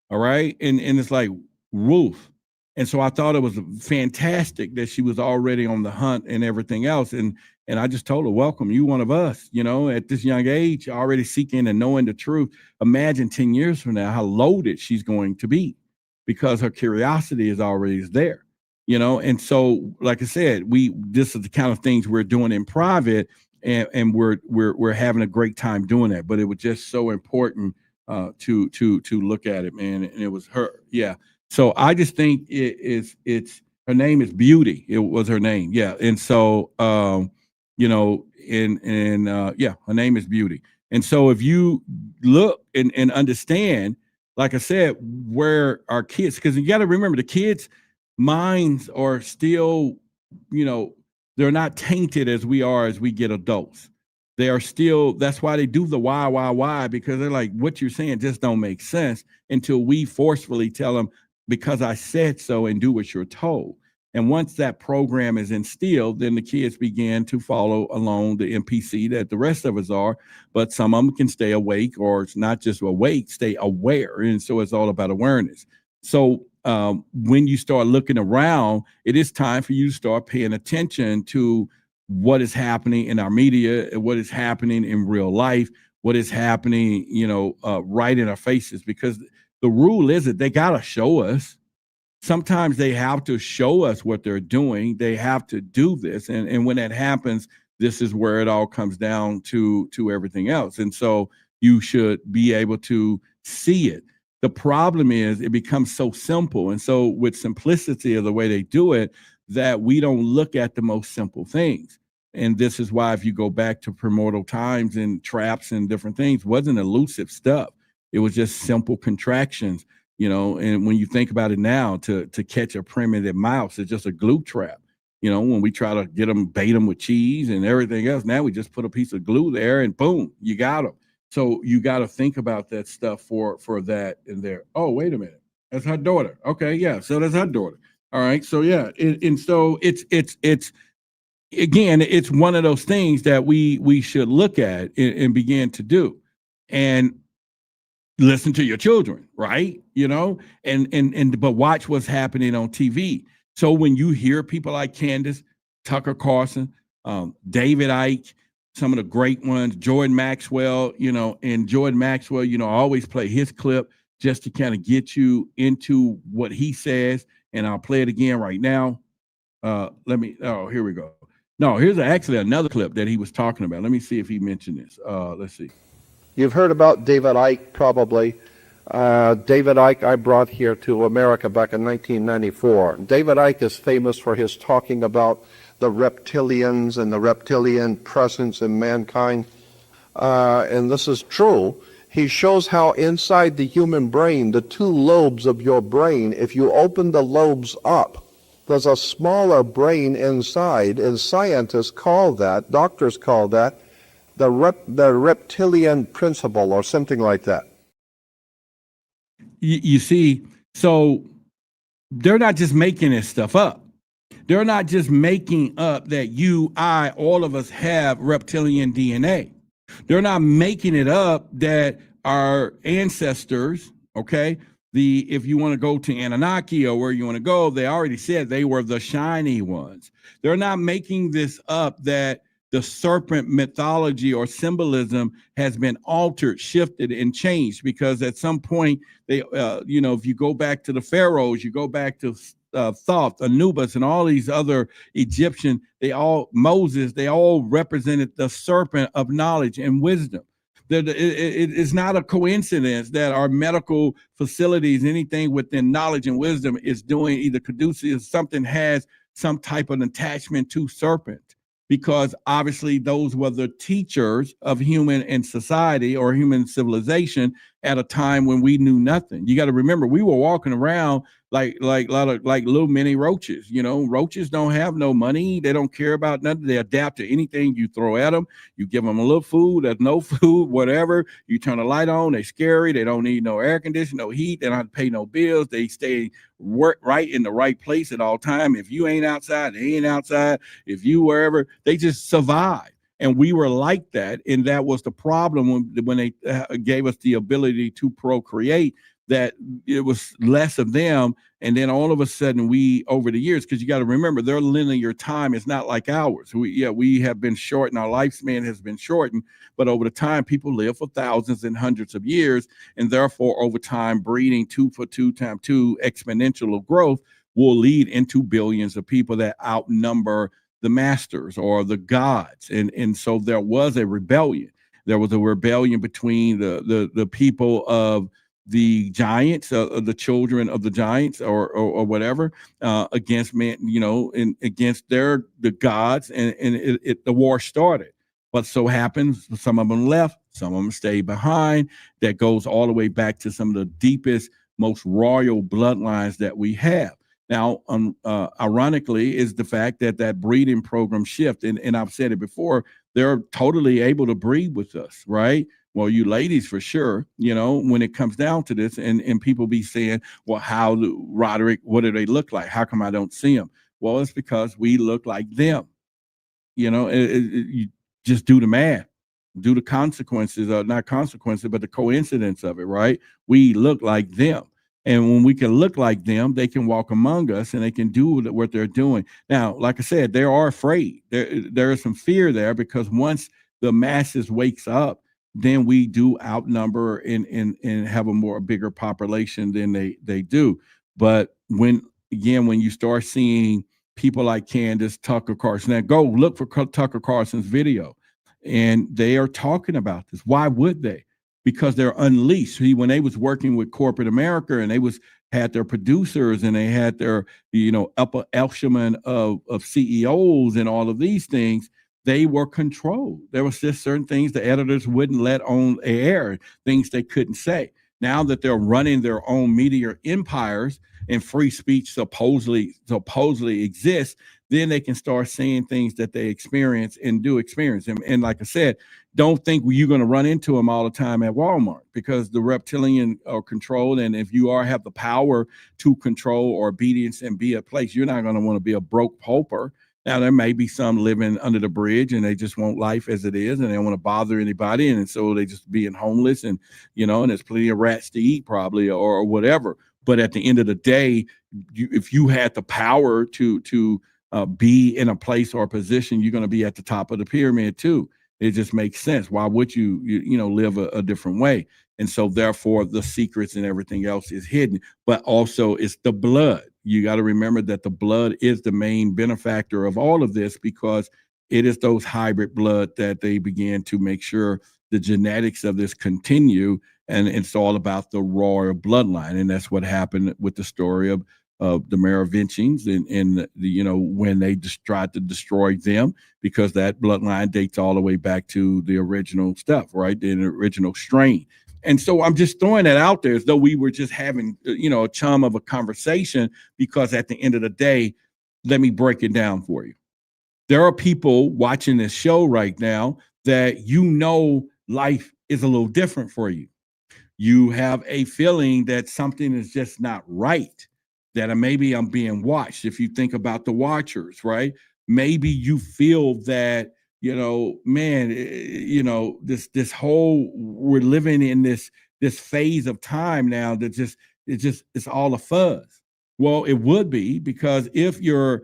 all right? And it's like, woof. And so I thought it was fantastic that she was already on the hunt and everything else. And I just told her, welcome, you one of us, at this young age, already seeking and knowing the truth. Imagine 10 years from now how loaded she's going to be because her curiosity is already there, And so, like I said, this is the kind of things we're doing in private, and we're having a great time doing that. But it was just so important to look at it, man. And it was her, yeah. So I just think it's her name is Beauty. It was her name, yeah. And so her name is Beauty. And so if you look and understand, like I said, where our kids, because you got to remember the kids' minds are still, they're not tainted as we are as we get adults. They are still, that's why they do the why, because they're like, what you're saying just don't make sense until we forcefully tell them, because I said so, and do what you're told. And once that program is instilled, then the kids begin to follow along the NPC that the rest of us are, but some of them can stay awake, or it's not just awake, stay aware. And so it's all about awareness. So when you start looking around, it is time for you to start paying attention to what is happening in our media, what is happening in real life, what is happening, right in our faces, because the rule is that they got to show us. Sometimes they have to show us what they're doing. They have to do this. And when that happens, this is where it all comes down to everything else. And so you should be able to see it. The problem is it becomes so simple. And so with simplicity of the way they do it, that we don't look at the most simple things. And this is why if you go back to primordial times and traps and different things, wasn't elusive stuff. It was just simple contractions, and when you think about it now, to catch a primitive mouse, it's just a glue trap. When we try to get them, bait them with cheese and everything else, now we just put a piece of glue there and boom, you got them. So you got to think about that stuff for that in there. Oh, wait a minute. That's her daughter. Okay, yeah. So that's her daughter. All right. So yeah. And so it's again, it's one of those things that we should look at and begin to do. And listen to your children, right? But watch what's happening on TV. So when you hear people like Candace, Tucker Carlson, David Icke, some of the great ones, Jordan Maxwell, and Jordan Maxwell, I always play his clip just to kind of get you into what he says. And I'll play it again right now. Here we go. No, here's actually another clip that he was talking about. Let me see if he mentioned this. Let's see. You've heard about David Icke, probably. David Icke I brought here to America back in 1994. David Icke is famous for his talking about the reptilians and the reptilian presence in mankind. And this is true. He shows how inside the human brain, the two lobes of your brain, if you open the lobes up, there's a smaller brain inside, and scientists call that, doctors call that, the reptilian principle or something like that. You see, so they're not just making this stuff up. They're not just making up that you, I, all of us have reptilian DNA. They're not making it up that our ancestors, okay, if you want to go to Anunnaki or where you want to go, they already said they were the shiny ones. They're not making this up that the serpent mythology or symbolism has been altered, shifted, and changed, because at some point they, if you go back to the pharaohs, you go back to Thoth, Anubis, and all these other Egyptian, Moses, they all represented the serpent of knowledge and wisdom. It's not a coincidence that our medical facilities, anything within knowledge and wisdom, is doing either conducive, something has some type of attachment to serpent, because obviously those were the teachers of human and society or human civilization at a time when we knew nothing. You got to remember, we were walking around like little mini roaches. Roaches don't have no money. They don't care about nothing. They adapt to anything you throw at them. You give them a little food, there's no food, whatever. You turn a light on, they're scary. They don't need no air conditioning, no heat. They don't have to pay no bills. They stay right in the right place at all time. If you ain't outside, they ain't outside. If you wherever, they just survive. And we were like that. And that was the problem when they gave us the ability to procreate, that it was less of them. And then all of a sudden over the years, because you got to remember, their linear time is not like ours. We have been shortened. Our lifespan has been shortened, but over the time, people live for thousands and hundreds of years. And therefore, over time, breeding 2 for 2 times 2 exponential of growth will lead into billions of people that outnumber the masters or the gods. And so there was a rebellion. There was a rebellion between the people of the giants, the children of the giants, or whatever, against man, and against the gods, and the war started. But so happens some of them left, some of them stayed behind. That goes all the way back to some of the deepest, most royal bloodlines that we have. Now, ironically, is the fact that breeding program shift, and I've said it before, they're totally able to breed with us, right? Well, you ladies for sure, when it comes down to this, and people be saying, well, Roderick, what do they look like? How come I don't see them? Well, it's because we look like them. You just do the math, do the consequences, not consequences, but the coincidence of it, right? We look like them. And when we can look like them, they can walk among us and they can do what they're doing. Now, like I said, they are afraid. There is some fear there, because once the masses wakes up, then we do outnumber and have a bigger population than they do. But when you start seeing people like Candace, Tucker Carlson, now go look for Tucker Carlson's video, and they are talking about this. Why would they? Because they're unleashed. When they was working with corporate America, and they had their producers, and they had their upper echelon of CEOs and all of these things, they were controlled. There was just certain things the editors wouldn't let on air, things they couldn't say. Now that they're running their own media empires and free speech supposedly exists, then they can start saying things that they experience and do experience. And like I said, don't think you're going to run into them all the time at Walmart, because the reptilian are controlled. And if you have the power to control or obedience and be a place, you're not going to want to be a broke pauper. Now, there may be some living under the bridge, and they just want life as it is, and they don't want to bother anybody. And so they just being homeless, and, and there's plenty of rats to eat probably, or whatever. But at the end of the day, if you had the power to be in a place or a position, you're going to be at the top of the pyramid too. It just makes sense. Why would you live a different way? And so therefore the secrets and everything else is hidden, but also it's the blood. You got to remember that the blood is the main benefactor of all of this, because it is those hybrid blood that they began to make sure the genetics of this continue. And it's all about the royal bloodline. And that's what happened with the story of the Merovingians and when they tried to destroy them, because that bloodline dates all the way back to the original stuff, right? The original strain. And so I'm just throwing that out there as though we were just having, a chum of a conversation, because at the end of the day, let me break it down for you. There are people watching this show right now that life is a little different for you. You have a feeling that something is just not right, that maybe I'm being watched. If you think about the watchers, right? Maybe you feel that, this whole, we're living in this this phase of time now that it's all a fuzz. Well, it would be, because if your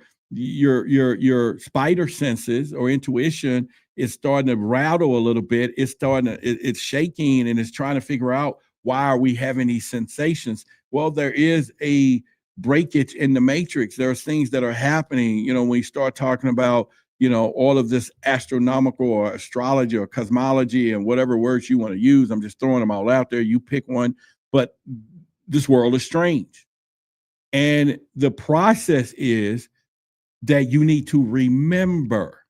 spider senses or intuition is starting to rattle a little bit, it's shaking and it's trying to figure out, why are we having these sensations? Well, there is a breakage in the matrix. There's things that are happening, when you start talking about, all of this astronomical or astrology or cosmology and whatever words you want to use. I'm just throwing them all out there. You pick one, but this world is strange. And the process is that you need to remember.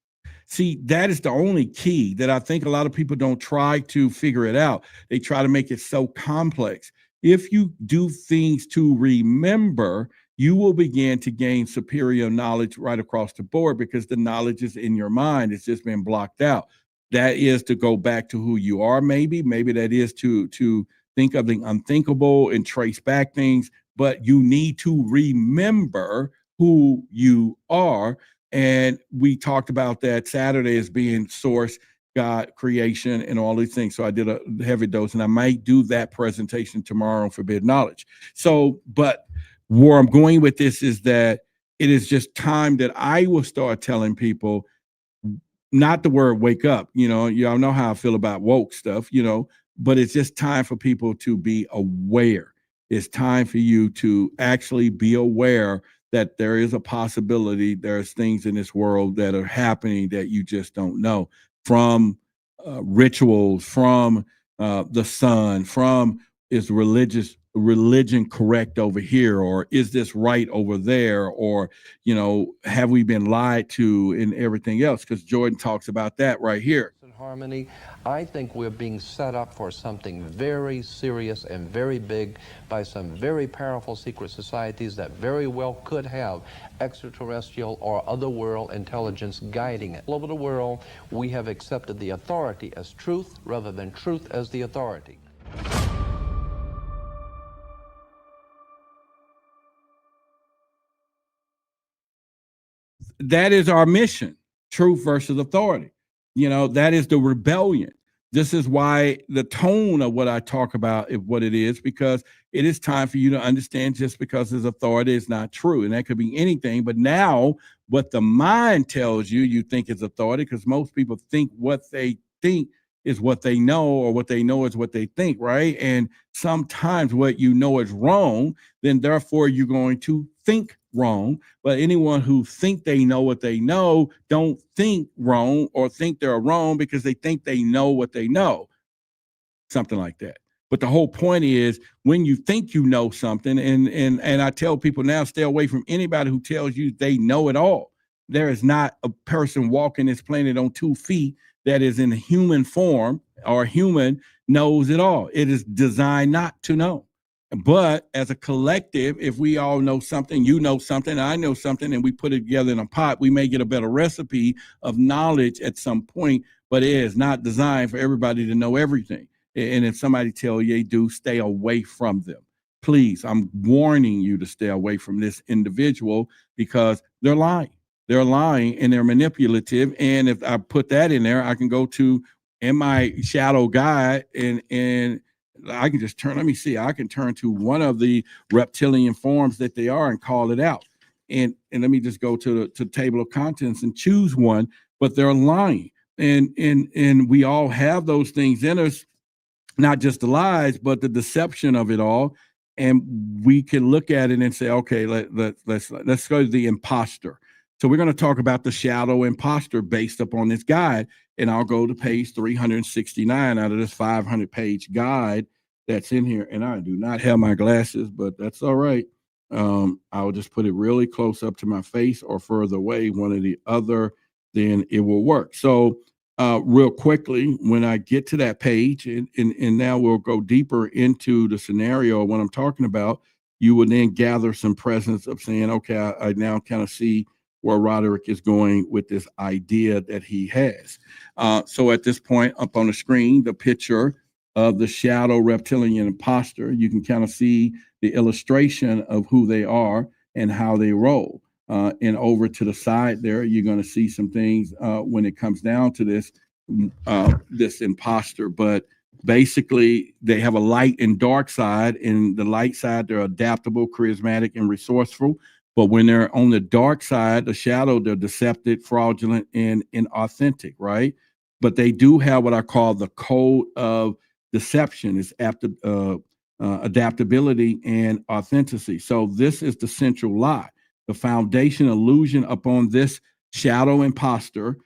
See, that is the only key that I think a lot of people don't try to figure it out. They try to make it so complex. If you do things to remember, you will begin to gain superior knowledge right across the board, because the knowledge is in your mind. It's just been blocked out. That is to go back to who you are, maybe that is to think of the unthinkable and trace back things, but you need to remember who you are. And we talked about that Saturday as being source, God, creation, and all these things. So I did a heavy dose, and I might do that presentation tomorrow on forbidden knowledge. So, but where I'm going with this is that it is just time that I will start telling people, not the word wake up, y'all know how I feel about woke stuff, but it's just time for people to be aware. It's time for you to actually be aware that there is a possibility, there's things in this world that are happening that you just don't know, from rituals, from the sun, from is religion correct over here, or is this right over there, or have we been lied to, and everything else, because Jordan talks about that right here. Harmony. I think we're being set up for something very serious and very big by some very powerful secret societies that very well could have extraterrestrial or otherworld intelligence guiding it. All over the world, we have accepted the authority as truth rather than truth as the authority. That is our mission, truth versus authority. That is the rebellion. This is why the tone of what I talk about is what it is, because it is time for you to understand, just because there's authority is not true. And that could be anything. But now what the mind tells you, you think is authority, because most people think what they think is what they know, or what they know is what they think, right? And sometimes what you know is wrong, then therefore you're going to think wrong. But anyone who think they know what they know don't think wrong, or think they're wrong because they think they know what they know, something like that. But the whole point is, when you think you know something, and I tell people now, stay away from anybody who tells you they know it all. There is not a person walking this planet on 2 feet that is in human form or human knows it all. It is designed not to know. But as a collective, if we all know something, you know something, I know something, and we put it together in a pot, we may get a better recipe of knowledge at some point, but it is not designed for everybody to know everything. And if somebody tell you they do, stay away from them. Please, I'm warning you to stay away from this individual, because they're lying. They're lying and they're manipulative. And if I put that in there, I can go to in my shadow guide and I can just turn, let me see, I can turn to one of the reptilian forms that they are and call it out. And let me just go to the table of contents and choose one, but they're lying. And we all have those things in us, not just the lies, but the deception of it all. And we can look at it and say, okay, let's go to the imposter. So we're going to talk about the shadow imposter based upon this guide. And I'll go to page 369 out of this 500-page guide that's in here. And I do not have my glasses, but that's all right. I'll just put it really close up to my face or further away, one or the other, then it will work. So real quickly, when I get to that page, and now we'll go deeper into the scenario of what I'm talking about, you will then gather some presence of saying, okay, I now kind of see where Roderick is going with this idea that he has. So at this point, up on the screen, the picture of the shadow reptilian imposter, you can kind of see the illustration of who they are and how they roll. And over to the side there, you're going to see some things when it comes down to this imposter. But Basically, they have a light and dark side. In the light side, they're adaptable, charismatic, and resourceful. But when they're on the dark side, the shadow, they're deceptive, fraudulent, and inauthentic, right? But they do have what I call the code of deception. It's adaptability and authenticity. So this is the central lie. The foundation illusion upon this shadow imposter,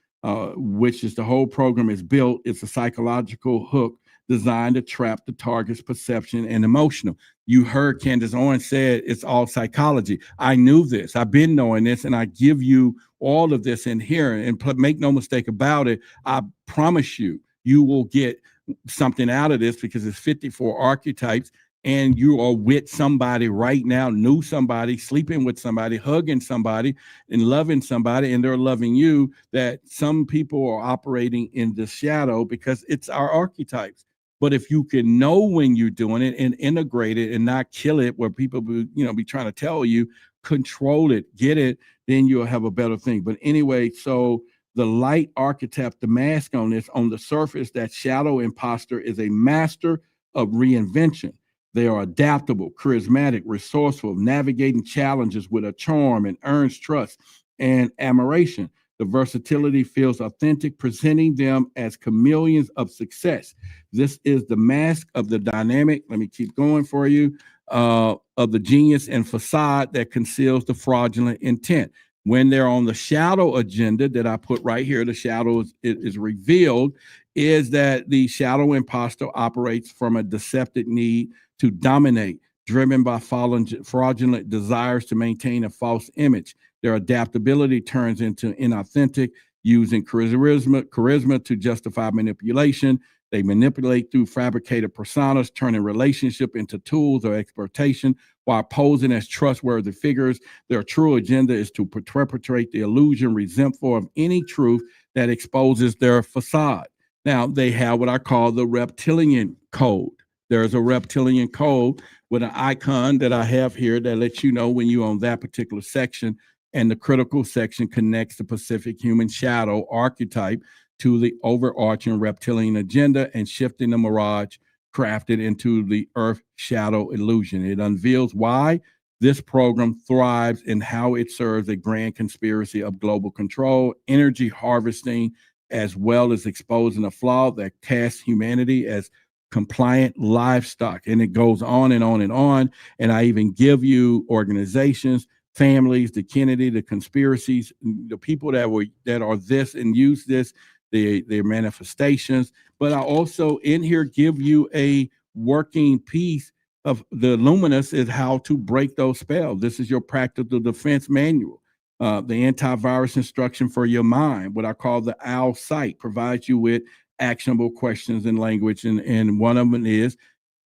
which is the whole program is built. It's a psychological hook designed to trap the target's perception and emotional. You heard Candace Owens said it's all psychology. I knew this. I've been knowing this, and I give you all of this in here. And make no mistake about it, I promise you, you will get something out of this because it's 54 archetypes, and you are with somebody right now, knew somebody, sleeping with somebody, hugging somebody, and loving somebody, and they're loving you. That some people are operating in the shadow because it's our archetypes. But if you can know when you're doing it and integrate it and not kill it, where people be trying to tell you, control it, get it, then you'll have a better thing. But anyway, so the light archetype, the mask on this, on the surface, that shadow imposter is a master of reinvention. They are adaptable, charismatic, resourceful, navigating challenges with a charm, and earns trust and admiration. The versatility feels authentic, presenting them as chameleons of success. This is the mask of the dynamic. Let me keep going for you. Of the genius and facade that conceals the fraudulent intent. When they're on the shadow agenda that I put right here, the shadow is revealed, is that the shadow imposter operates from a deceptive need to dominate, driven by fraudulent desires to maintain a false image. Their adaptability turns into inauthentic, using charisma to justify manipulation. They manipulate through fabricated personas, turning relationship into tools or exploitation while posing as trustworthy figures. Their true agenda is to perpetrate the illusion, resentful of any truth that exposes their facade. Now, they have what I call the reptilian code. There's a reptilian code with an icon that I have here that lets you know when you're on that particular section. And the critical section connects the Pacific human shadow archetype to the overarching reptilian agenda and shifting the mirage crafted into the earth shadow illusion. It unveils why this program thrives and how it serves a grand conspiracy of global control, energy harvesting, as well as exposing a flaw that casts humanity as compliant livestock. And it goes on and on and on. And I even give you organizations, families, the Kennedy, the conspiracies, the people that are this and use this, their manifestations. But I also in here give you a working piece of the luminous is how to break those spells. This is your practical defense manual. The antivirus instruction for your mind, what I call the OWL site, provides you with actionable questions in language. And one of them is,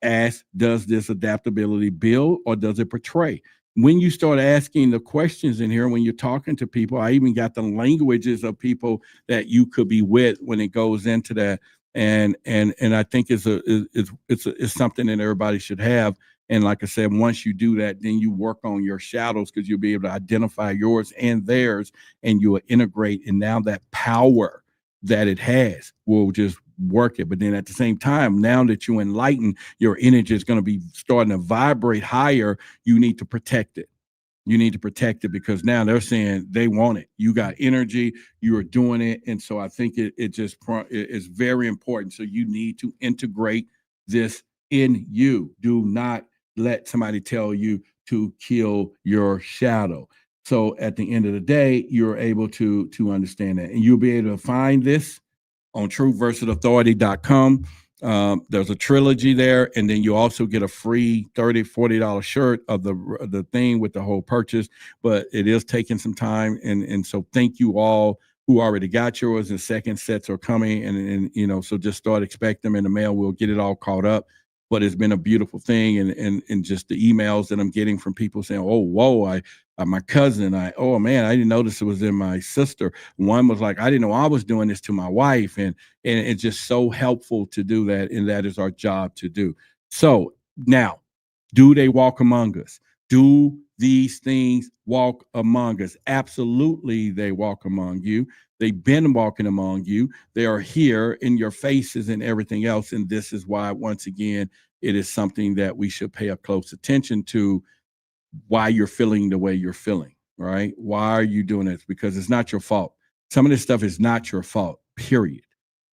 ask, does this adaptability build or does it betray? When you start asking the questions in here, when you're talking to people, I even got the languages of people that you could be with when it goes into that. And I think it's something that everybody should have. And like I said, once you do that, then you work on your shadows because you'll be able to identify yours and theirs, and you will integrate. And now that power that it has will just work it. But then at the same time, now that you enlighten, your energy is going to be starting to vibrate higher. You need to protect it. You need to protect it because now they're saying they want it. You got energy, you are doing it. And so I think it is very important. So you need to integrate this in you. Do not let somebody tell you to kill your shadow. So at the end of the day, you're able to understand that. And you'll be able to find this on truthversusauthority.com. There's a trilogy there, and then you also get a free $30-$40 shirt of the thing with the whole purchase. But it is taking some time, and so thank you all who already got yours. And second sets are coming, and so just start expecting them in the mail. We'll get it all caught up. But it's been a beautiful thing, and just the emails that I'm getting from people saying, "Oh, whoa, my cousin, oh man, I didn't notice it was in my sister." One was like, "I didn't know I was doing this to my wife," and it's just so helpful to do that, and that is our job to do. So now, do they walk among us? Do these things walk among us? Absolutely, they walk among you. They've been walking among you. They are here in your faces and everything else. And this is why, once again, it is something that we should pay a close attention to, why you're feeling the way you're feeling, right? Why are you doing this? Because it's not your fault. Some of this stuff is not your fault, period.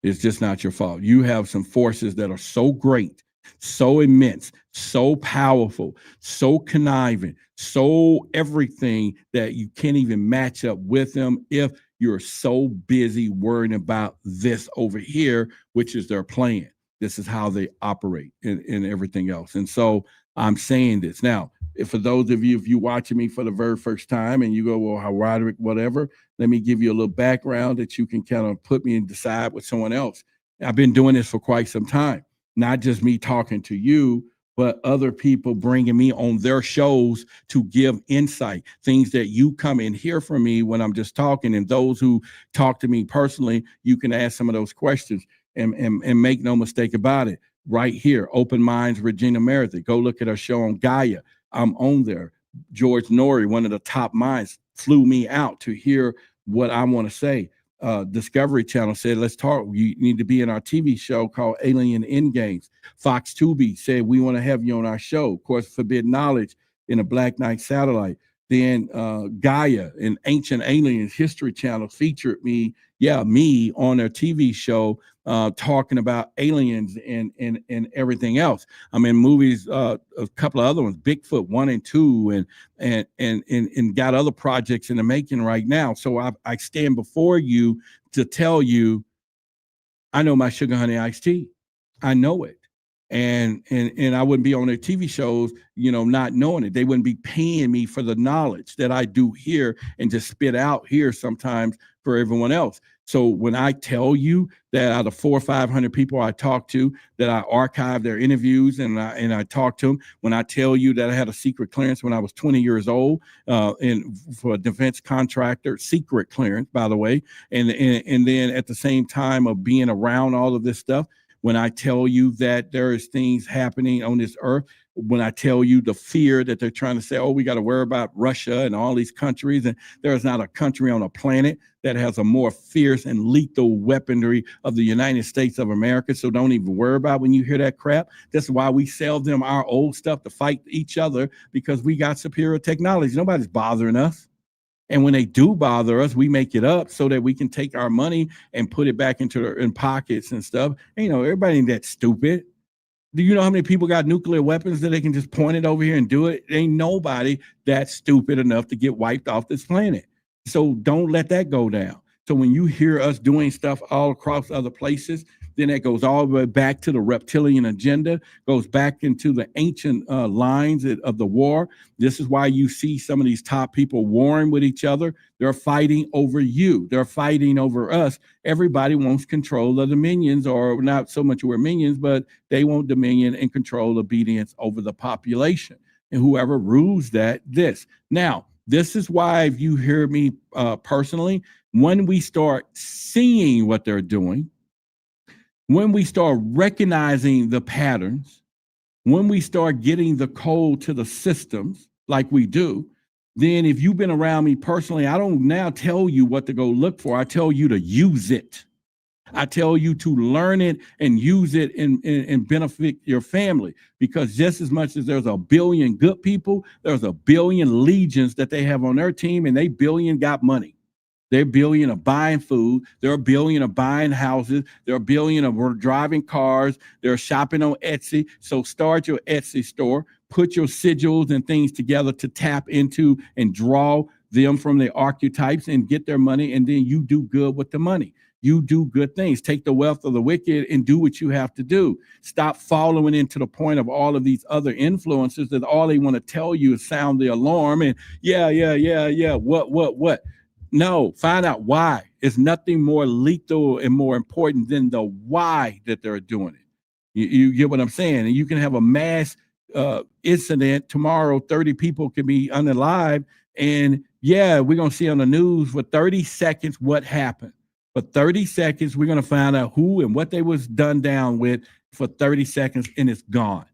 It's just not your fault. You have some forces that are so great, so immense, so powerful, so conniving, so everything that you can't even match up with them if you're so busy worrying about this over here, which is their plan. This is how they operate and everything else. And so I'm saying this. Now, if for those of you, if you're watching me for the very first time and you go, well, how Roderick, whatever, let me give you a little background that you can kind of put me and decide with someone else. I've been doing this for quite some time, not just me talking to you, but other people bringing me on their shows to give insight, things that you come and hear from me when I'm just talking. And those who talk to me personally, you can ask some of those questions and make no mistake about it. Right here, Open Minds, Regina Meredith. Go look at our show on Gaia. I'm on there. George Norrie, one of the top minds, flew me out to hear what I want to say. Discovery Channel said, let's talk. You need to be in our TV show called Alien Endgames. Fox Tubi said, we want to have you on our show. Of course, Forbidden Knowledge in a Black Knight satellite. Then Gaia and Ancient Aliens History Channel featured me on their TV show talking about aliens and everything else. I mean, movies, a couple of other ones, Bigfoot 1 and 2, and got other projects in the making right now. So I stand before you to tell you, I know my Sugar Honey Iced Tea. I know it. And I wouldn't be on their TV shows, not knowing it. They wouldn't be paying me for the knowledge that I do here and just spit out here sometimes for everyone else. So when I tell you that out of 400 or 500 people I talk to, that I archive their interviews and I talk to them, when I tell you that I had a secret clearance when I was 20 years old, and for a defense contractor, secret clearance, by the way, and then at the same time of being around all of this stuff, when I tell you that there is things happening on this earth, when I tell you the fear that they're trying to say, oh, we got to worry about Russia and all these countries, and there is not a country on a planet that has a more fierce and lethal weaponry of the United States of America. So don't even worry about when you hear that crap. That's why we sell them our old stuff to fight each other, because we got superior technology. Nobody's bothering us. And when they do bother us, we make it up so that we can take our money and put it back into their pockets and stuff. And, everybody ain't that stupid. Do you know how many people got nuclear weapons that they can just point it over here and do it? Ain't nobody that stupid enough to get wiped off this planet. So don't let that go down. So when you hear us doing stuff all across other places, then it goes all the way back to the reptilian agenda, goes back into the ancient lines of the war. This is why you see some of these top people warring with each other. They're fighting over you. They're fighting over us. Everybody wants control of the minions, or not so much we're minions, but they want dominion and control, obedience over the population. And whoever rules that, this. Now, this is why, if you hear me personally, when we start seeing what they're doing, when we start recognizing the patterns, when we start getting the code to the systems like we do, then if you've been around me personally, I don't now tell you what to go look for. I tell you to use it. I tell you to learn it and use it and benefit your family, because just as much as there's a billion good people, there's a billion legions that they have on their team, and they billion got money. They're a billion of buying food. They're a billion of buying houses. They're a billion of driving cars. They're shopping on Etsy. So start your Etsy store. Put your sigils and things together to tap into and draw them from their archetypes and get their money. And then you do good with the money. You do good things. Take the wealth of the wicked and do what you have to do. Stop following into the point of all of these other influences that all they want to tell you is sound the alarm and what. No, find out why. It's nothing more lethal and more important than the why that they're doing it. You get what I'm saying? And you can have a mass incident tomorrow. 30 people can be unalive. And we're going to see on the news for 30 seconds what happened. For 30 seconds, we're going to find out who and what they was done down with for 30 seconds, and it's gone.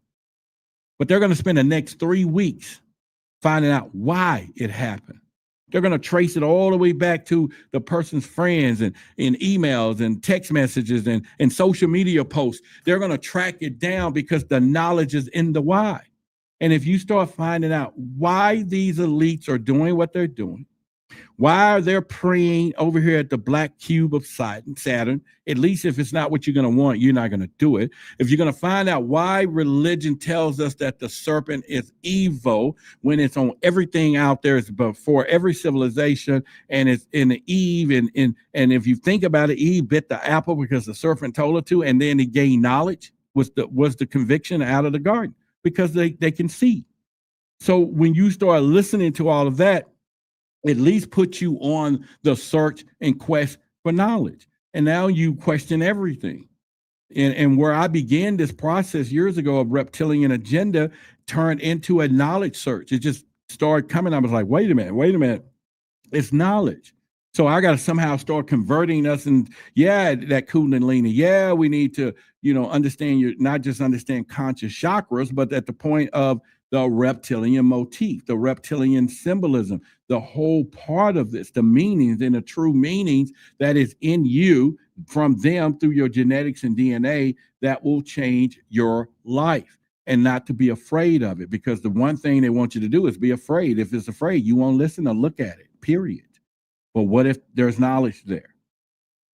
But they're going to spend the next 3 weeks finding out why it happened. They're going to trace it all the way back to the person's friends and in emails and text messages and social media posts. They're going to track it down because the knowledge is in the why. And if you start finding out why these elites are doing what they're doing, why are they praying over here at the black cube of Saturn, at least if it's not what you're going to want, you're not going to do it. If you're going to find out why religion tells us that the serpent is evil when it's on everything out there, it's before every civilization, and it's in the Eve, and if you think about it, Eve bit the apple because the serpent told her to, and then he gained knowledge, was the conviction out of the garden, because they can see. So when you start listening to all of that, at least put you on the search and quest for knowledge. And now you question everything. And where I began this process years ago of reptilian agenda turned into a knowledge search. It just started coming. I was like, wait a minute. It's knowledge. So I got to somehow start converting us. And yeah, that Kundalini. Yeah, we need to, understand not just understand conscious chakras, but at the point of the reptilian motif, the reptilian symbolism, the whole part of this, the meanings and the true meanings that is in you from them through your genetics and DNA that will change your life, and not to be afraid of it, because the one thing they want you to do is be afraid. If it's afraid, you won't listen or look at it, period. But what if there's knowledge there?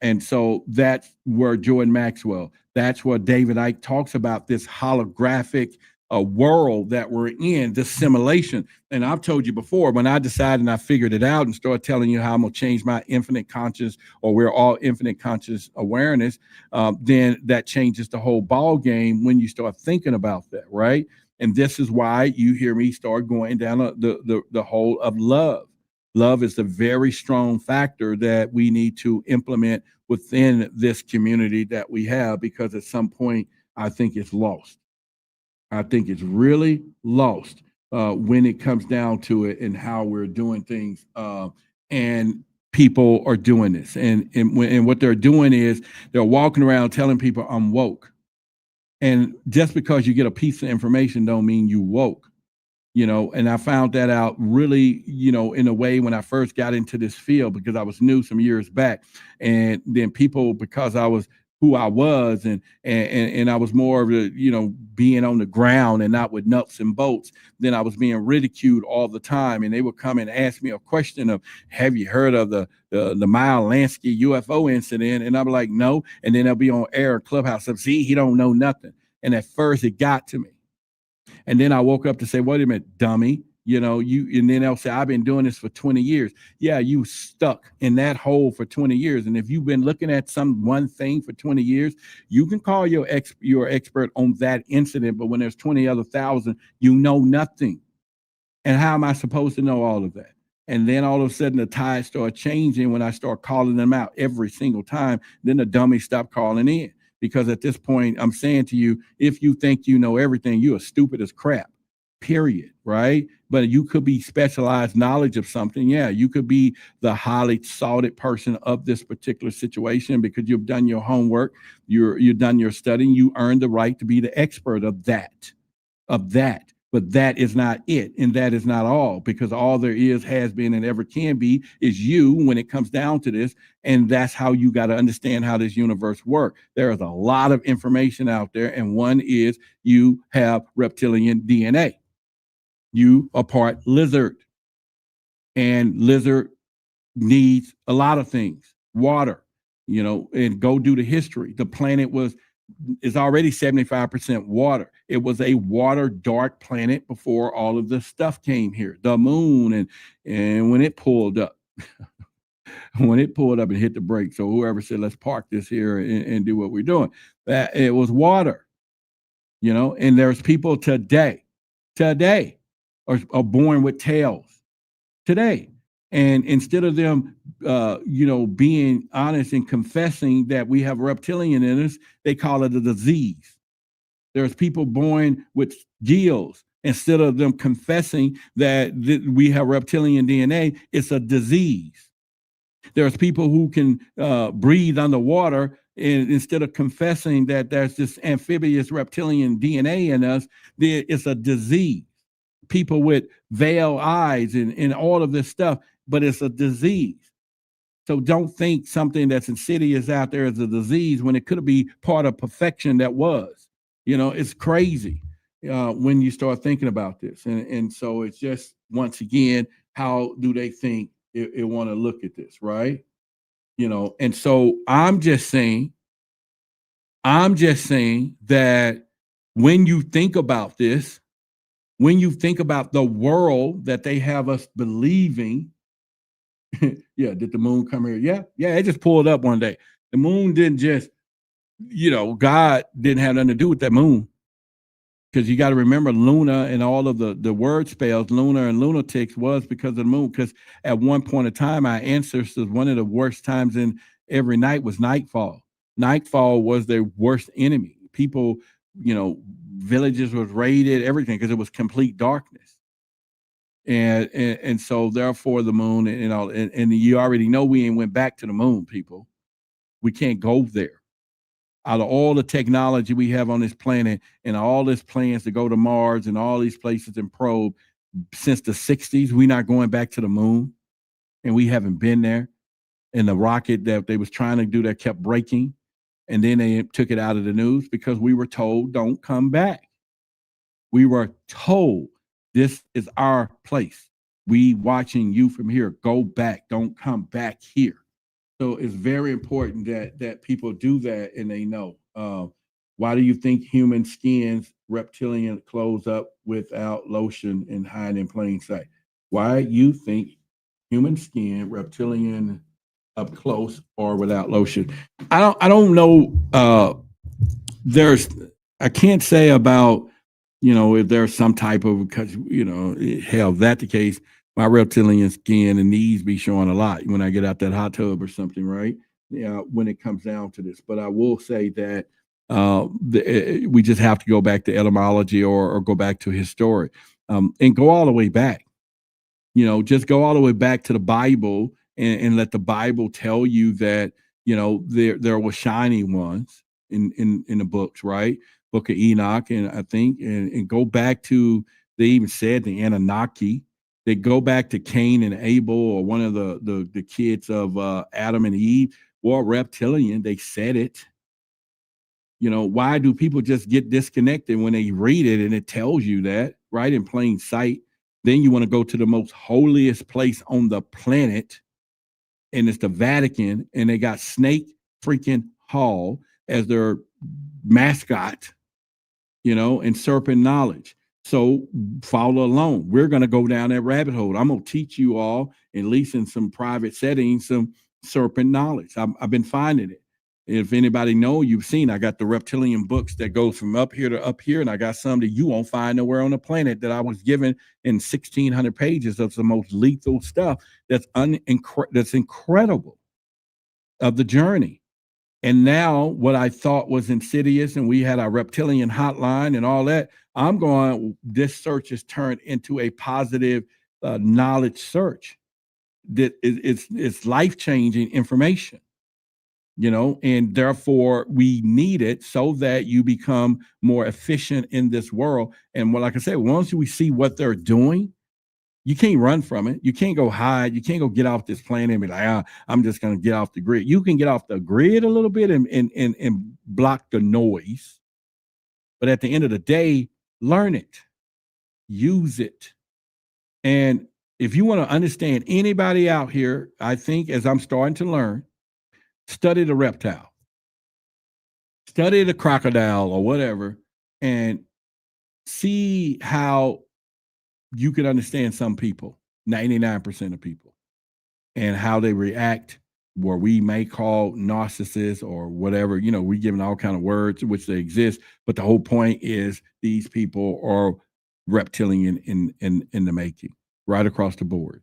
And so that's where Jordan Maxwell, that's where David Icke talks about this holographic world that we're in, this simulation. And I've told you before, when I decided and I figured it out and started telling you how I'm going to change my infinite conscious, or we're all infinite conscious awareness, then that changes the whole ball game when you start thinking about that, right? And this is why you hear me start going down the whole of love. Love is a very strong factor that we need to implement within this community that we have, because at some point, I think it's lost. I think it's really lost when it comes down to it and how we're doing things. And people are doing this. And what they're doing is they're walking around telling people, I'm woke. And just because you get a piece of information don't mean you woke. And I found that out really, in a way when I first got into this field, because I was new some years back. And then people, because I was who I was, and I was more of a, being on the ground and not with nuts and bolts, then I was being ridiculed all the time. And they would come and ask me a question of, have you heard of the Mile Lansky UFO incident? And I'm like, no. And then they'll be on air Clubhouse of, see, he don't know nothing. And at first it got to me. And then I woke up to say, wait a minute, dummy. And then they'll say, I've been doing this for 20 years. Yeah, you stuck in that hole for 20 years. And if you've been looking at one thing for 20 years, you can call your expert on that incident. But when there's 20 other thousand, you know nothing. And how am I supposed to know all of that? And then all of a sudden the tide started changing when I start calling them out every single time. Then the dummies stop calling in. Because at this point, I'm saying to you, if you think you know everything, you are stupid as crap. Period, right? But you could be specialized knowledge of something. Yeah, you could be the highly sought person of this particular situation because you've done your homework, you've done your studying, you earned the right to be the expert of that. But that is not it, and that is not all, because all there is, has been, and ever can be is you when it comes down to this, and that's how you got to understand how this universe works. There is a lot of information out there, and one is you have reptilian DNA. You are part lizard, and lizard needs a lot of things. Water, and go do the history. The planet is already 75% water. It was a water dark planet before all of this stuff came here. The moon, and when it pulled up, and hit the brakes, so whoever said, let's park this here and do what we're doing, that it was water, and there's people today are born with tails today. And instead of them, being honest and confessing that we have reptilian in us, they call it a disease. There's people born with gills. Instead of them confessing that we have reptilian DNA, it's a disease. There's people who can breathe underwater, and instead of confessing that there's this amphibious reptilian DNA in us, it's a disease. People with veiled eyes and all of this stuff. but it's a disease. So don't think something that's insidious out there is a disease when it could be part of perfection that was. It's crazy when you start thinking about this. And so it's just, once again, how do they think it want to look at this, right? And so I'm just saying that when you think about this, when you think about the world that they have us believing, yeah, did the moon come here? Yeah, it just pulled up one day. The moon didn't just, God didn't have nothing to do with that moon. Because you got to remember Luna and all of the word spells, lunar and lunatics, was because of the moon. Because at one point in time, our ancestors, one of the worst times in every night was nightfall. Nightfall was their worst enemy. People, villages was raided, everything, because it was complete darkness. And so therefore the moon and you already know we ain't went back to the moon, people. We can't go there. Out of all the technology we have on this planet and all this plans to go to Mars and all these places and probe, since the 60s, we're not going back to the moon, and we haven't been there. And the rocket that they was trying to do that kept breaking, and then they took it out of the news because we were told, don't come back. We were told, this is our place. We watching you from here. Go back. Don't come back here. So it's very important that people do that and they know. Why do you think human skins, reptilian, close up without lotion and hide in plain sight? Why you think human skin, reptilian, up close or without lotion? I don't know. I can't say about, if there's some type of, because, hell, if that's the case, my reptilian skin and knees be showing a lot when I get out that hot tub or something, right? Yeah, when it comes down to this. But I will say that we just have to go back to etymology or go back to history and go all the way back. Just go all the way back to the Bible and let the Bible tell you that, there were shining ones in the books, right? Book of Enoch, and I think, and go back to, they even said the Anunnaki. They go back to Cain and Abel, or one of the kids of Adam and Eve, or reptilian. They said it. Why do people just get disconnected when they read it and it tells you that right in plain sight? Then you want to go to the most holiest place on the planet, and it's the Vatican, and they got Snake freaking Hall as their mascot, and serpent knowledge. So follow along. We're going to go down that rabbit hole. I'm going to teach you all, at least in some private settings, some serpent knowledge. I've been finding it. If anybody know, you've seen, I got the reptilian books that goes from up here to up here, and I got some that you won't find nowhere on the planet that I was given in 1,600 pages of the most lethal stuff that's incredible of the journey. And now what I thought was insidious, and we had our reptilian hotline and all that, I'm going, this search is turned into a positive knowledge search. That it's life-changing information, and therefore we need it so that you become more efficient in this world. And like I said, once we see what they're doing, you can't run from it. You can't go hide. You can't go get off this planet and be like, I'm just going to get off the grid. You can get off the grid a little bit and block the noise. But at the end of the day, learn it, use it. And if you want to understand anybody out here, I think, as I'm starting to learn, study the reptile, study the crocodile or whatever, and see how you can understand some people, 99% of people, and how they react, where we may call narcissists or whatever. We giving all kind of words which they exist, but the whole point is these people are reptilian in the making, right across the board.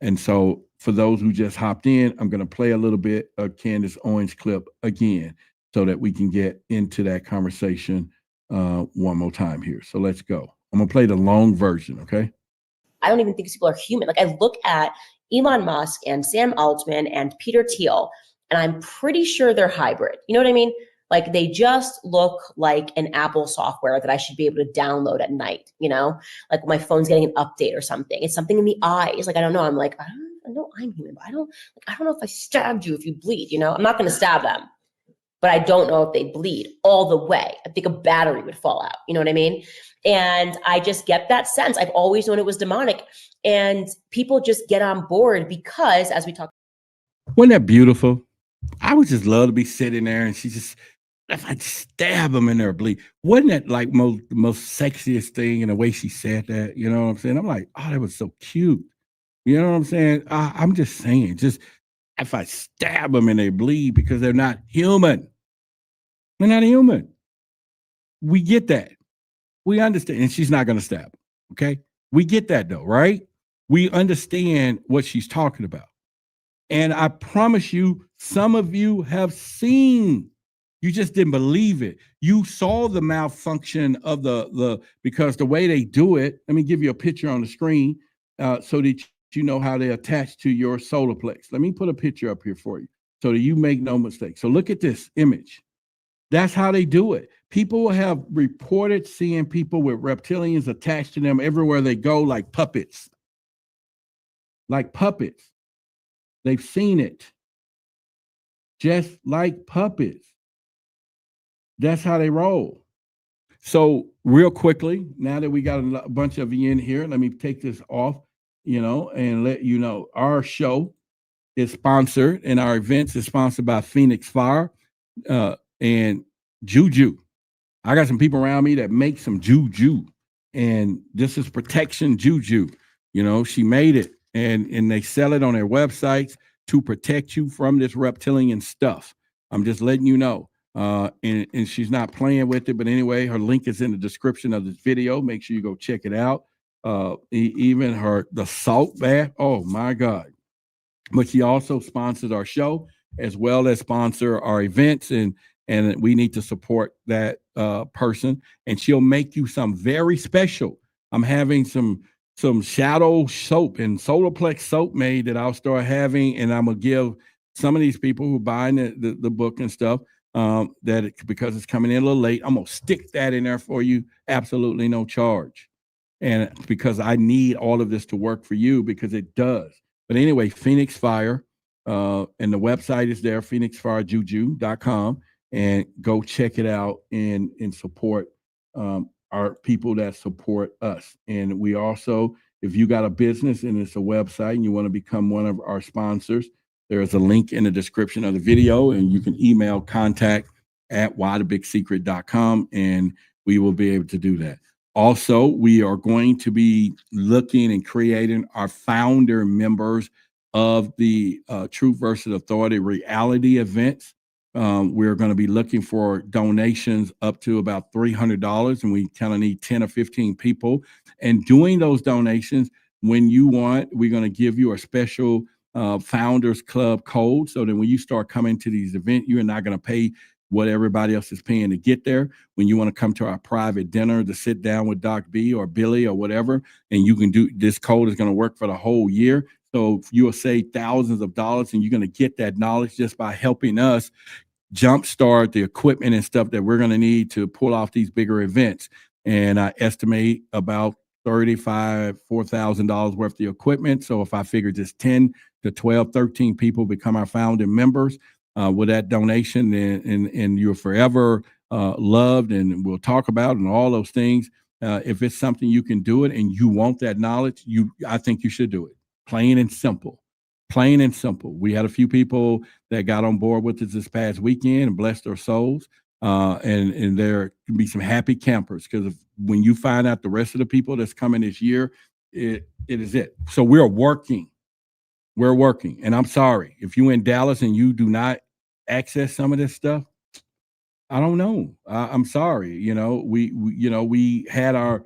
And so for those who just hopped in, I'm going to play a little bit of Candace Owens clip again so that we can get into that conversation one more time here. So let's go. I'm going to play the long version, okay? I don't even think these people are human. Like, I look at Elon Musk and Sam Altman and Peter Thiel, and I'm pretty sure they're hybrid. You know what I mean? Like, they just look like an Apple software that I should be able to download at night, like my phone's getting an update or something. It's something in the eyes. Like, I don't know. I'm like, know I'm human, but I don't know if I stabbed you if you bleed, I'm not going to stab them, but I don't know if they bleed all the way. I think a battery would fall out. You know what I mean? And I just get that sense. I've always known it was demonic, and people just get on board because, as we talked. Wasn't that beautiful? I would just love to be sitting there and she just, if I stab them in their bleed. Wasn't that like the most sexiest thing in the way she said that? You know what I'm saying? I'm like, oh, that was so cute. You know what I'm saying? I'm just saying, just if I stab them and they bleed because they're not human. They're not human. We get that. We understand. And she's not going to stab them, okay? We get that though, right? We understand what she's talking about. And I promise you, some of you have seen, you just didn't believe it. You saw the malfunction of because the way they do it, let me give you a picture on the screen so that you know how they attach to your solar plex. Let me put a picture up here for you so that you make no mistake. So look at this image. That's how they do it. People have reported seeing people with reptilians attached to them everywhere they go, like puppets. Like puppets. They've seen it. Just like puppets. That's how they roll. So real quickly, now that we got a bunch of you in here, let me take this off, and let you know our show is sponsored and our events is sponsored by Phire and Juju. I got some people around me that make some Juju, and this is protection Juju. She made it, and they sell it on their websites to protect you from this reptilian stuff. I'm just letting you know. And she's not playing with it, but anyway, her link is in the description of this video. Make sure you go check it out. Even the salt bath. Oh my God. But she also sponsors our show as well as sponsor our events, and we need to support that person, and she'll make you some very special. I'm having some shadow soap and solarplex soap made that I'll start having, and I'm gonna give some of these people who are buying the book and stuff because it's coming in a little late, I'm gonna stick that in there for you, absolutely no charge, and because I need all of this to work for you, because it does. But anyway, Phoenix Phire, and the website is there, phoenixfirejuju.com, and go check it out and support our people that support us. And we also, if you got a business and it's a website and you want to become one of our sponsors, there is a link in the description of the video, and you can email contact@WhyTheBigSecret.com, and we will be able to do that. Also, we are going to be looking and creating our founder members of the Truth versus Authority reality events. We're going to be looking for donations up to about $300, and we kind of need 10 or 15 people. And doing those donations, when you want, we're going to give you a special Founders Club code, so that when you start coming to these events, you're not going to pay what everybody else is paying to get there. When you want to come to our private dinner to sit down with Doc B or Billy or whatever, and you can do, this code is going to work for the whole year. So you'll save thousands of dollars, and you're going to get that knowledge just by helping us jumpstart the equipment and stuff that we're going to need to pull off these bigger events. And I estimate about $4,000 worth of the equipment. So if I figure just 10 to 12, 13 people become our founding members with that donation, and you're forever loved, and we'll talk about and all those things. If it's something you can do it and you want that knowledge, I think you should do it. Plain and simple. Plain and simple. We had a few people that got on board with us this past weekend and blessed their souls. And there can be some happy campers, because when you find out the rest of the people that's coming this year, it is it. So we're working. We're working. And I'm sorry, if you're in Dallas and you do not access some of this stuff, I don't know. I'm sorry. We had our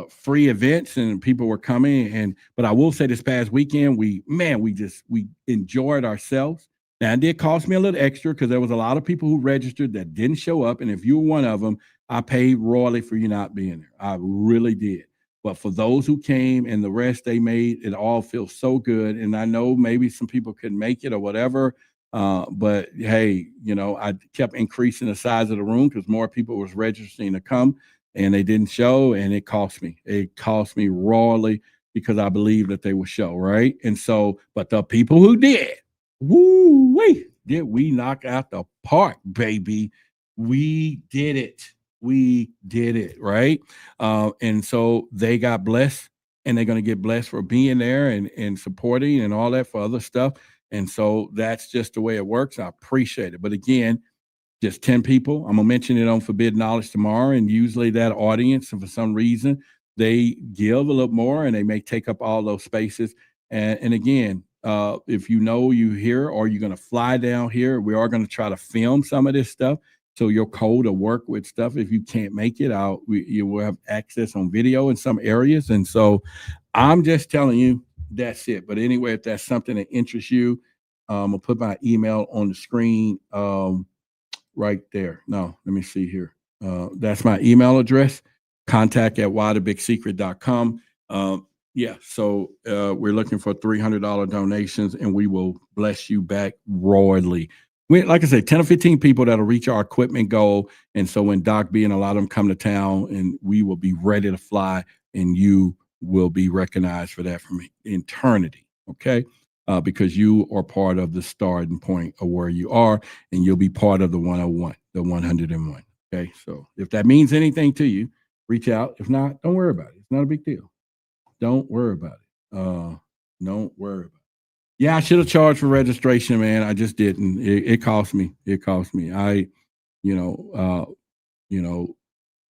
free events and people were coming, but I will say this past weekend, we enjoyed ourselves. Now, it did cost me a little extra because there was a lot of people who registered that didn't show up. And if you were one of them, I paid royally for you not being there. I really did. But for those who came and the rest they made, it all feels so good. And I know maybe some people couldn't make it or whatever. But hey, I kept increasing the size of the room because more people was registering to come, and they didn't show, and it cost me. It cost me royally, because I believe that they will show, right? And so, but the people who did, woo wee, did we knock out the park, baby? We did it. We did it, right? And so they got blessed, and they're going to get blessed for being there and supporting and all that for other stuff. And so that's just the way it works. I appreciate it. But again, just 10 people. I'm going to mention it on Forbidden Knowledge tomorrow. And usually that audience, and for some reason, they give a little more and they may take up all those spaces. And again, if you know you here or you're going to fly down here, we are going to try to film some of this stuff. So your code will work with stuff. If you can't make it out, you will have access on video in some areas. And so I'm just telling you, that's it. But anyway, if that's something that interests you, I'll put my email on the screen right there. No, let me see here. That's my email address, contact@WhyTheBigSecret.com. Yeah, so we're looking for $300 donations, and we will bless you back royally. Like I said, 10 or 15 people that'll reach our equipment goal. And so when Doc B and a lot of them come to town, and we will be ready to fly, and you will be recognized for that from eternity, okay? Because you are part of the starting point of where you are, and you'll be part of the 101, the 101, okay? So if that means anything to you, reach out. If not, don't worry about it. It's not a big deal. Don't worry about it. Don't worry about it. Yeah, I should have charged for registration, man. I just didn't. It cost me. It cost me.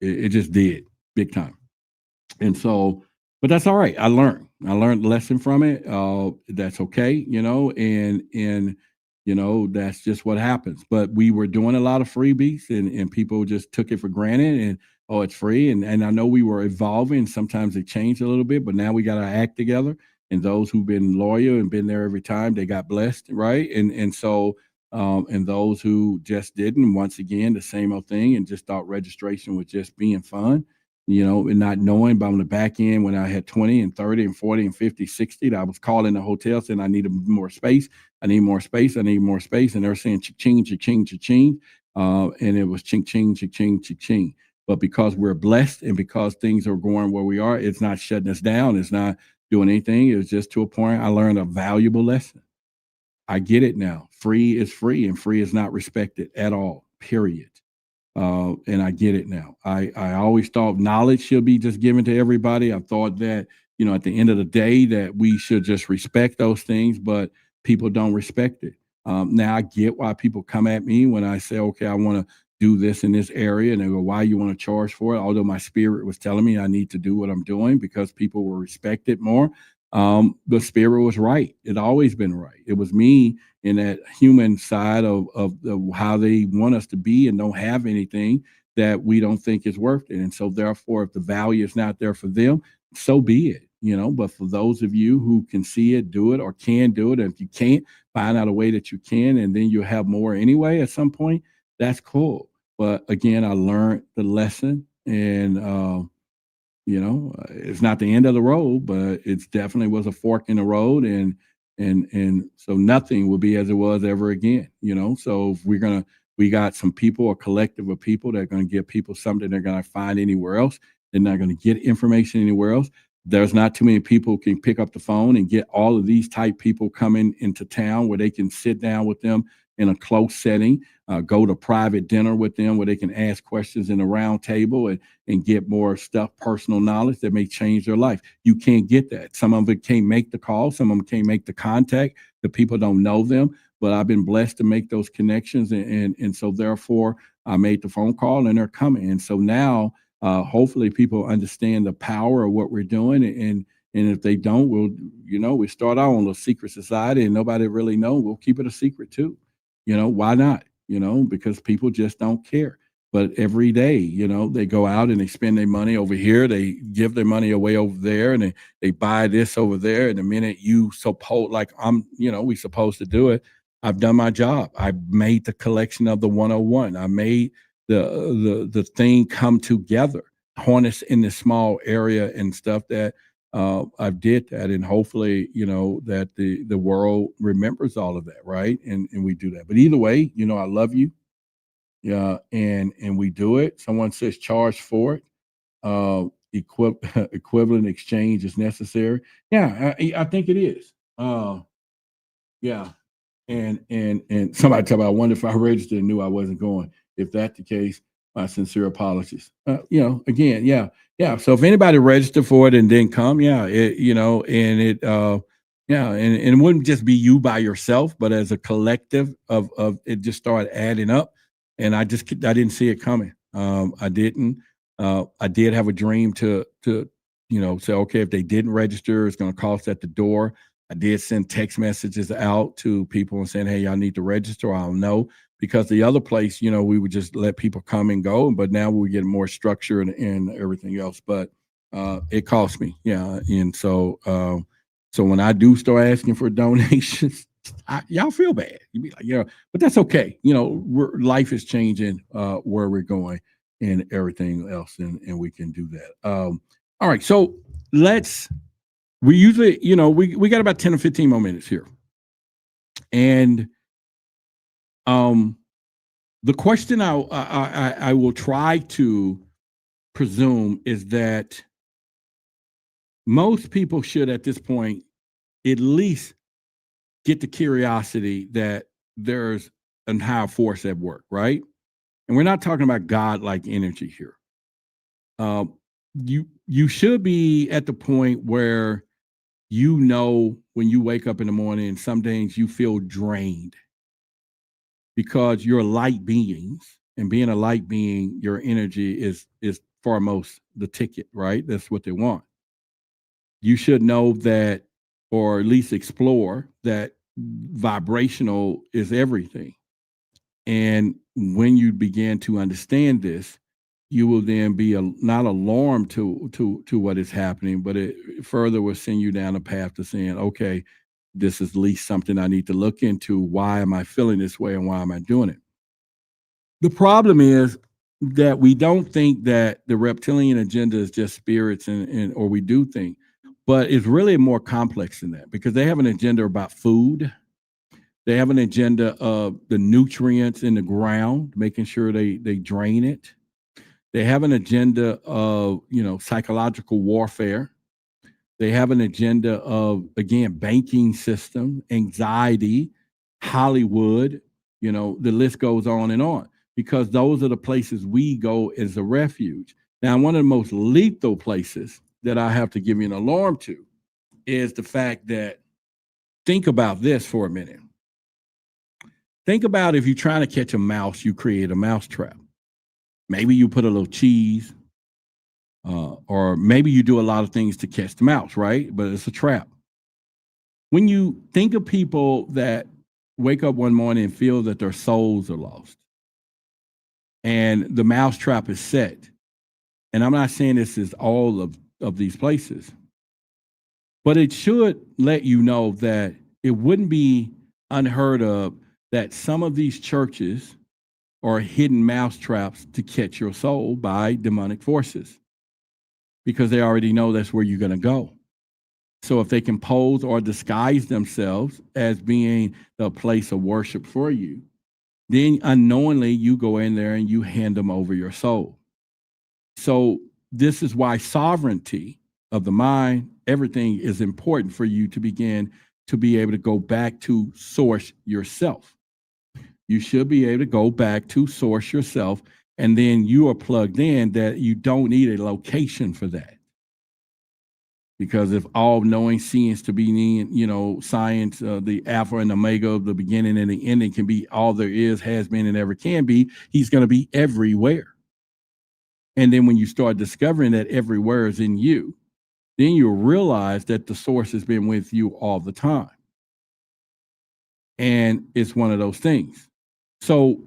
It just did big time. And so, but that's all right. I learned the lesson from it. That's okay, and that's just what happens. But we were doing a lot of freebies, and people just took it for granted, and it's free. And I know we were evolving. Sometimes it changed a little bit, but now we got to act together. And those who've been loyal and been there every time, they got blessed, right? And so, and those who just didn't, once again, the same old thing, and just thought registration was just being fun, and not knowing. But on the back end, when I had 20 and 30 and 40 and 50, 60, I was calling the hotel saying, I need more space. I need more space. I need more space. And they're saying, cha-ching, cha-ching, cha-ching. And it was ching-ching, cha-ching, cha-ching. But because we're blessed and because things are going where we are, it's not shutting us down. It's not doing anything. It was just to a point I learned a valuable lesson. I get it now. Free is free, and free is not respected at all, period. And I get it now. I always thought knowledge should be just given to everybody. I thought that, at the end of the day, that we should just respect those things, but people don't respect it. Now I get why people come at me when I say, okay, I want to do this in this area, and they go, why you want to charge for it? Although my spirit was telling me I need to do what I'm doing because people will respect it more. The spirit was right. It always been right. It was me in that human side of how they want us to be and don't have anything that we don't think is worth it. And so therefore, if the value is not there for them, so be it, but for those of you who can see it, do it, or can do it. And if you can't, find out a way that you can, and then you'll have more anyway at some point. That's cool. But again, I learned the lesson, and, it's not the end of the road, but it's definitely was a fork in the road. And so nothing will be as it was ever again, So if we got some people, a collective of people that are going to give people something they're going to find anywhere else. They're not going to get information anywhere else. There's not too many people who can pick up the phone and get all of these type people coming into town where they can sit down with them in a close setting, go to private dinner with them where they can ask questions in a round table and get more stuff, personal knowledge that may change their life. You can't get that. Some of it can't make the call. Some of them can't make the contact. The people don't know them, but I've been blessed to make those connections. And so therefore I made the phone call, and they're coming. And so now hopefully people understand the power of what we're doing. And if they don't, we start our own little secret society and nobody really knows. We'll keep it a secret too. Why not? Because people just don't care. But every day, they go out and they spend their money over here. They give their money away over there, and they buy this over there. And the minute you suppose, like we supposed to do it, I've done my job. I made the collection of the 101. I made the thing come together, harness in this small area and stuff that I did that, and hopefully, that the world remembers all of that, right? And we do that. But either way, I love you. Yeah, and we do it. Someone says charge for it. equivalent exchange is necessary. Yeah, I think it is. Yeah. And somebody talk about, I wonder if I registered and knew I wasn't going. If that's the case, my sincere apologies. Again, yeah. So if anybody registered for it and didn't come, and it it wouldn't just be you by yourself, but as a collective of it just started adding up, and I didn't see it coming. I didn't. I did have a dream to say, okay, if they didn't register, it's going to cost at the door. I did send text messages out to people and saying, hey, y'all need to register. I don't know, because the other place, we would just let people come and go, but now we get more structure and everything else. But it cost me, and so when I do start asking for donations, y'all feel bad. You be like, but that's okay. Life is changing where we're going and everything else, and we can do that. All right, so we usually, we got about 10 or 15 more minutes here. And the question I will try to presume is that most people should at this point at least get the curiosity that there's a higher force at work, right? And we're not talking about God-like energy here. You should be at the point where when you wake up in the morning, and some days you feel drained because you're light beings, and being a light being, your energy is foremost the ticket, right? That's what they want. You should know that, or at least explore that vibrational is everything. And when you begin to understand this, you will then be not alarmed to what is happening, but it further will send you down a path to saying, okay, this is at least something I need to look into. Why am I feeling this way, and why am I doing it? The problem is that we don't think that the reptilian agenda is just spirits, or we do think, but it's really more complex than that, because they have an agenda about food. They have an agenda of the nutrients in the ground, making sure they drain it. They have an agenda of, psychological warfare. They have an agenda of, again, banking system, anxiety, Hollywood, the list goes on and on, because those are the places we go as a refuge. Now, one of the most lethal places that I have to give you an alarm to is the fact that, think about this for a minute. Think about if you're trying to catch a mouse, you create a mouse trap. Maybe you put a little cheese, or maybe you do a lot of things to catch the mouse, right? But it's a trap. When you think of people that wake up one morning and feel that their souls are lost, and the mouse trap is set, and I'm not saying this is all of these places, but it should let you know that it wouldn't be unheard of that some of these churches are hidden mouse traps to catch your soul by demonic forces, because they already know that's where you're going to go. So if they can pose or disguise themselves as being the place of worship for you, then unknowingly you go in there and you hand them over your soul. So this is why sovereignty of the mind, everything is important for you to begin to be able to go back to source yourself. You should be able to go back to source yourself, and then you are plugged in that you don't need a location for that. Because if all knowing seems to be, science, the alpha and omega, the beginning and the ending can be all there is, has been, and ever can be, he's going to be everywhere. And then when you start discovering that everywhere is in you, then you'll realize that the source has been with you all the time. And it's one of those things. So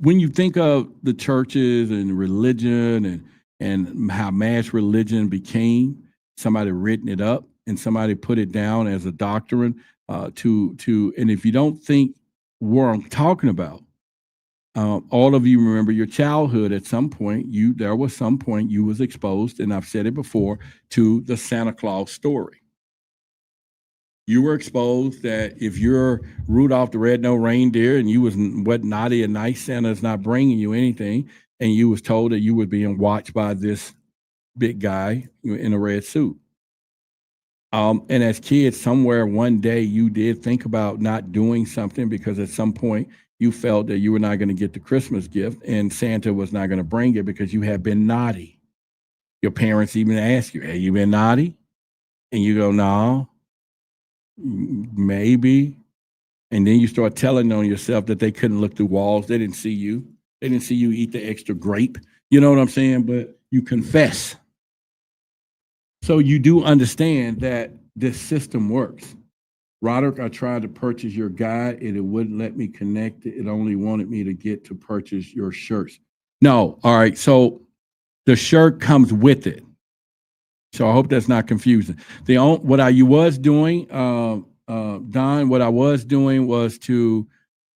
when you think of the churches and religion and how mass religion became, somebody written it up and somebody put it down as a doctrine and if you don't think what I'm talking about, all of you remember your childhood. At some point, there was some point you was exposed, and I've said it before, to the Santa Claus story. You were exposed that if you're Rudolph the Red-Nosed Reindeer and you was naughty and nice, Santa's not bringing you anything, and you was told that you were being watched by this big guy in a red suit. And as kids, somewhere one day you did think about not doing something because at some point you felt that you were not going to get the Christmas gift and Santa was not going to bring it because you had been naughty. Your parents even ask you, "Have you been naughty?" And you go, "No, maybe." And then you start telling on yourself that they couldn't look through walls. They didn't see you. They didn't see you eat the extra grape. You know what I'm saying? But you confess. So you do understand that this system works. Roderick, I tried to purchase your guide and it wouldn't let me connect it. It only wanted me to get to purchase your shirts. No, all right. So the shirt comes with it. So I hope that's not confusing. What I was doing, Don, what I was doing was to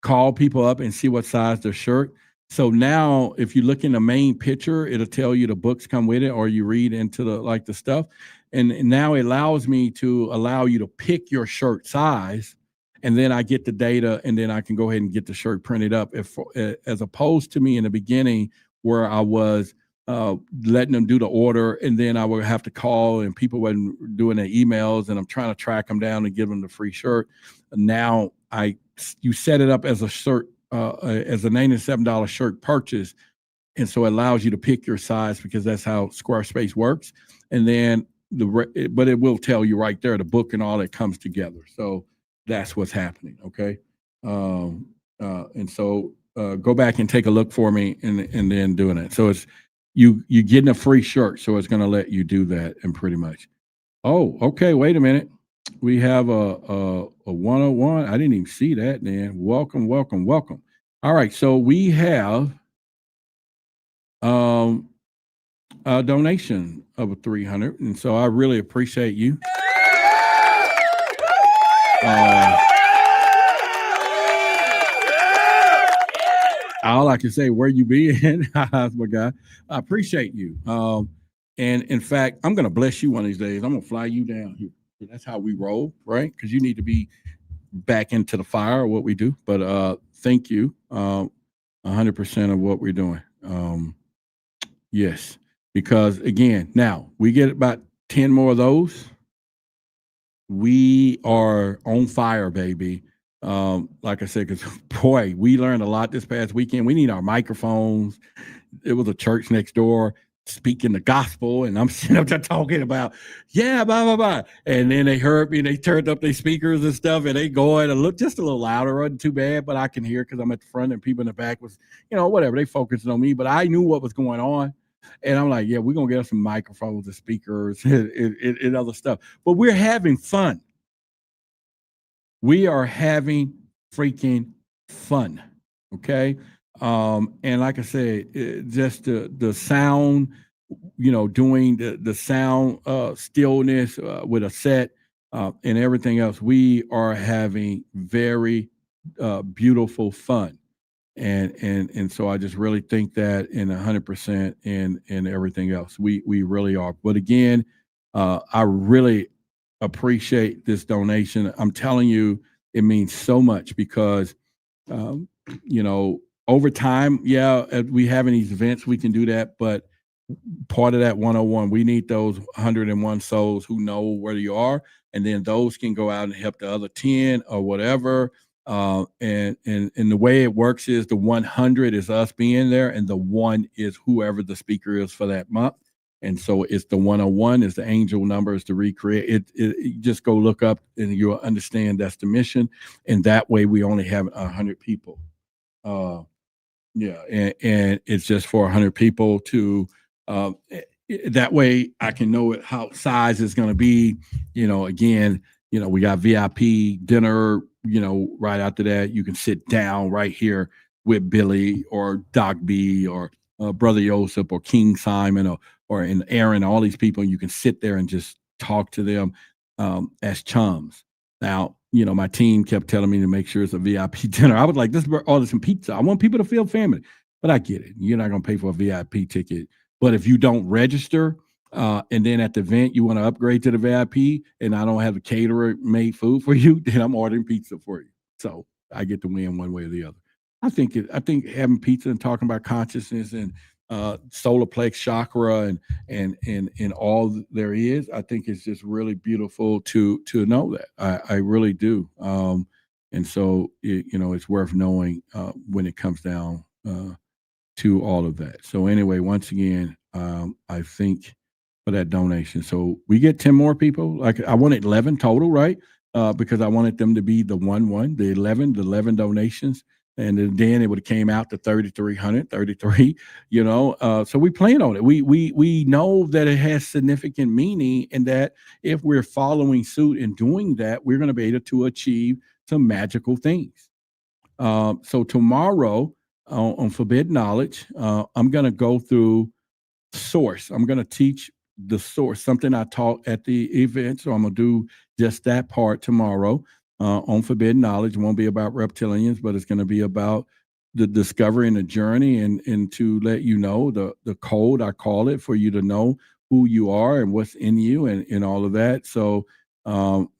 call people up and see what size their shirt. So now if you look in the main picture, it'll tell you the books come with it or you read into the stuff. And now it allows me to allow you to pick your shirt size and then I get the data and then I can go ahead and get the shirt printed up as opposed to me in the beginning where I was letting them do the order and then I would have to call and people weren't doing their emails and I'm trying to track them down and give them the free shirt. Now you set it up as a shirt, as a $97 shirt purchase. And so it allows you to pick your size because that's how Squarespace works. And then but it will tell you right there, the book and all that comes together. So that's what's happening. Okay. And so go back and take a look for me and then doing it. So it's, you're getting a free shirt. So it's going to let you do that and pretty much. Oh, okay. Wait a minute. We have a 101. I didn't even see that, man. Welcome, welcome, welcome. All right. So we have a donation of 300. And so I really appreciate you. All I can say, where you been? My guy, I appreciate you. And in fact, I'm going to bless you one of these days. I'm going to fly you down here. That's how we roll, right? Because you need to be back into the fire, what we do. But thank you, 100% of what we're doing. Yes, because again, now we get about 10 more of those. We are on fire, baby. Like I said, because boy, we learned a lot this past weekend. We need our microphones. It was a church next door speaking the gospel, and I'm sitting up there talking about, yeah, blah, blah, blah. And then they heard me and they turned up their speakers and stuff, and they going just a little louder. Wasn't too bad, but I can hear because I'm at the front and people in the back was, whatever, they focused on me, but I knew what was going on. And I'm like, yeah, we're going to get us some microphones and speakers and other stuff. But we're having fun. We are having freaking fun. Okay. And like I said, just the sound, doing the sound stillness with a set and everything else, we are having very beautiful fun. And so I just really think that in 100% and everything else, we really are. But again, I really appreciate this donation. I'm telling you, it means so much because, over time, yeah, we having these events, we can do that. But part of that 101, we need those 101 souls who know where you are. And then those can go out and help the other 10 or whatever. And the way it works is the 100 is us being there, and the 1 is whoever the speaker is for that month. And so it's the 101 is the angel number is to recreate it. You just go look up and you'll understand that's the mission. And that way we only have 100 people. Yeah. And it's just for 100 people to, that way I can know how size is going to be, again, we got VIP dinner, right after that, you can sit down right here with Billy or Doc B or Brother Joseph or King Simon or Aaron, all these people. You can sit there and just talk to them as chums. Now, my team kept telling me to make sure it's a VIP dinner. I was like, order some pizza. I want people to feel family, but I get it. You're not going to pay for a VIP ticket. But if you don't register, and then at the event, you want to upgrade to the VIP and I don't have a caterer made food for you, then I'm ordering pizza for you. So I get to win one way or the other. I think having pizza and talking about consciousness and solar plex chakra and all there is. I think it's just really beautiful to know that. I really do. And so it's worth knowing when it comes down to all of that. So anyway, once again, I think for that donation. So we get 10 more people. Like I wanted 11 total, right? Because I wanted them to be the 11 donations. And then it would have came out to 3,333, so we plan on it. We know that it has significant meaning, and that if we're following suit and doing that, we're going to be able to achieve some magical things. So tomorrow on Forbidden Knowledge, I'm going to go through source. I'm going to teach the source, something I taught at the event. So I'm going to do just that part tomorrow on Forbidden Knowledge. It won't be about reptilians, but it's going to be about the discovery and the journey, and to let you know the code, I call it, for you to know who you are and what's in you and all of that. So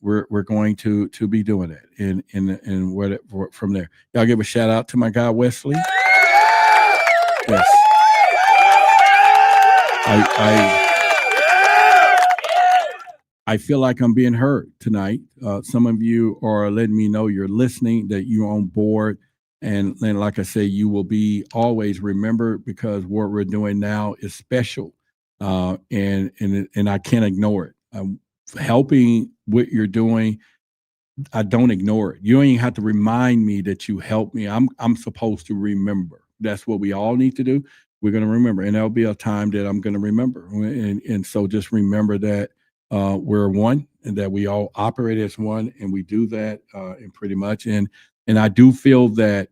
we're going to be doing that and what from there. Y'all give a shout out to my guy Wesley. Yes. I feel like I'm being heard tonight. Some of you are letting me know you're listening, that you're on board. And then, like I say, you will be always remembered, because what we're doing now is special. And I can't ignore it. Helping what you're doing, I don't ignore it. You don't even have to remind me that you helped me. I'm supposed to remember. That's what we all need to do. We're going to remember, and there'll be a time that I'm going to remember. And so just remember that we're one, and that we all operate as one, and we do that and pretty much. And I do feel that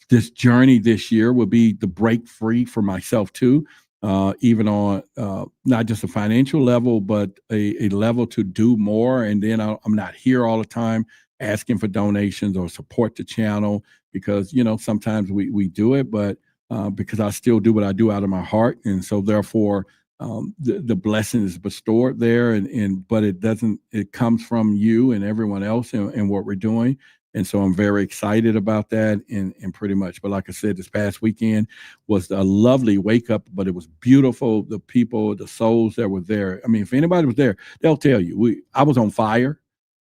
this journey this year will be the break free for myself too, even on not just a financial level, but a level to do more. And then I'm not here all the time asking for donations or support the channel, because sometimes we do it, but because I still do what I do out of my heart, and so therefore the blessing is bestowed there, but it comes from you and everyone else and what we're doing. And so I'm very excited about that, and pretty much. But like I said, this past weekend was a lovely wake up, but it was beautiful. The people, the souls that were there. I mean, if anybody was there, they'll tell you. I was on fire.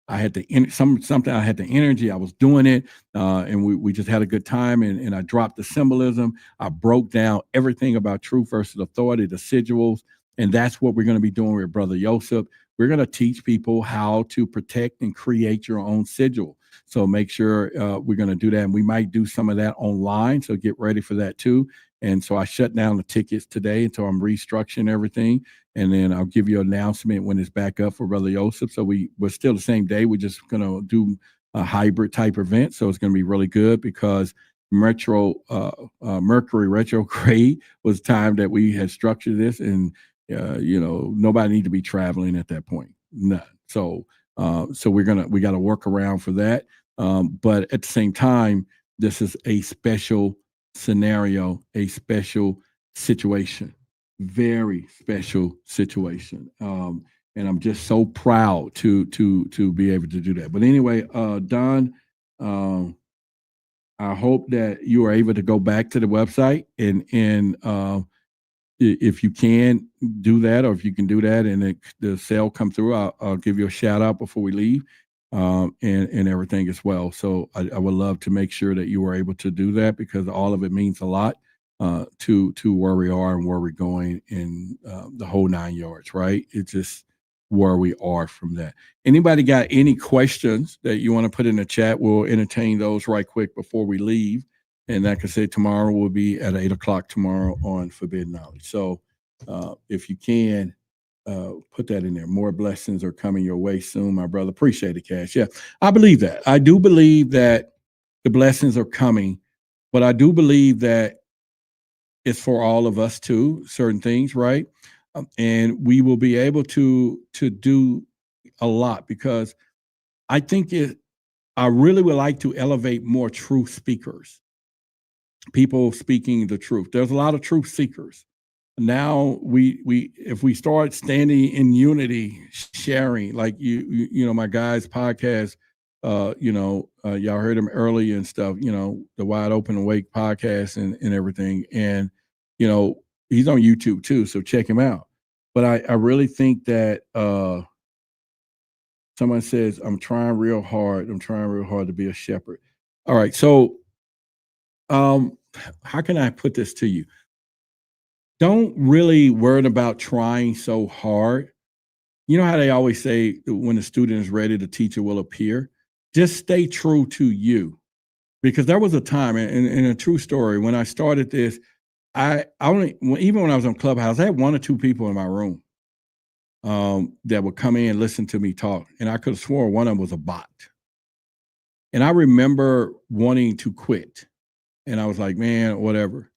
I had something. I had the energy. I was doing it, and we just had a good time. And I dropped the symbolism. I broke down everything about truth versus authority, the sigils, and that's what we're going to be doing with Brother Yosef. We're going to teach people how to protect and create your own sigil. So make sure we're going to do that, and we might do some of that online. So get ready for that too. And so I shut down the tickets today until I'm restructuring everything. And then I'll give you an announcement when it's back up for Brother Yosef. So we're still the same day. We're just going to do a hybrid type event. So it's going to be really good, because Mercury retrograde was time that we had structured this, and nobody need to be traveling at that point. None. So we got to work around for that. But at the same time, this is a special scenario, a special situation, very special situation. And I'm just so proud to be able to do that. But anyway, Don, I hope that you are able to go back to the website and if you can do that, or if you can do that and the sale come through, I'll give you a shout out before we leave, and everything as well. So I would love to make sure that you were able to do that, because all of it means a lot to where we are and where we're going in the whole 9 yards, right? It's just where we are from that. Anybody got any questions that you want to put in the chat? We'll entertain those right quick before we leave. And like I said, tomorrow will be at 8:00 tomorrow on Forbidden Knowledge. So if you can, put that in there. More blessings are coming your way soon, my brother. Appreciate it, Cash. Yeah, I believe that. I do believe that the blessings are coming, but I do believe that it's for all of us too, certain things, right? And we will be able to do a lot, because I think I really would like to elevate more truth speakers. People speaking the truth. There's a lot of truth seekers. Now if we start standing in unity, sharing, like my guys' podcast, y'all heard him early and stuff, the Wide Open Awake podcast and everything. And, he's on YouTube too, so check him out. But I really think that someone says, I'm trying real hard to be a shepherd. All right, so how can I put this to you? Don't really worry about trying so hard. You know how they always say when the student is ready, the teacher will appear? Just stay true to you. Because there was a time, in a true story, when I started this, I only, even when I was on Clubhouse, I had 1 or 2 people in my room that would come in and listen to me talk. And I could have sworn one of them was a bot. And I remember wanting to quit. And I was like, man, whatever.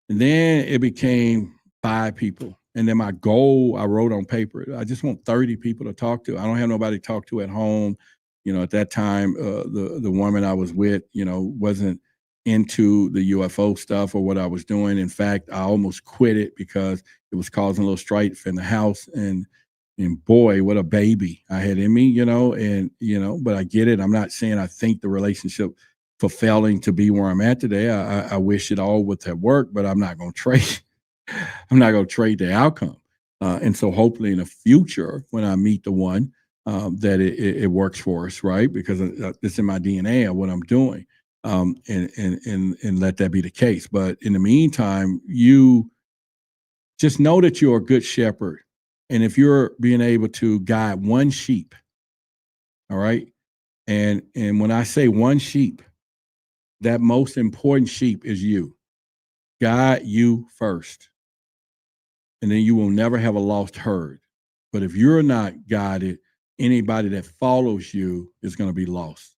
And then it became 5 people. And then my goal, I wrote on paper, I just want 30 people to talk to. I don't have nobody to talk to at home. You know, at that time, the woman I was with, you know, wasn't into the UFO stuff or what I was doing. In fact, I almost quit it because it was causing a little strife in the house. And boy, what a baby I had in me, you know, and, you know, but I get it. I'm not saying I think the relationship for failing to be where I'm at today. I wish it all would have worked, but I'm not going to trade. I'm not going to trade the outcome. And so hopefully in the future, when I meet the one, that it works for us, right? Because it's in my DNA of what I'm doing, and let that be the case. But in the meantime, you just know that you're a good shepherd. And if you're being able to guide one sheep, all right? And when I say one sheep, that most important sheep is you. Guide you first. And then you will never have a lost herd. But if you're not guided, anybody that follows you is going to be lost.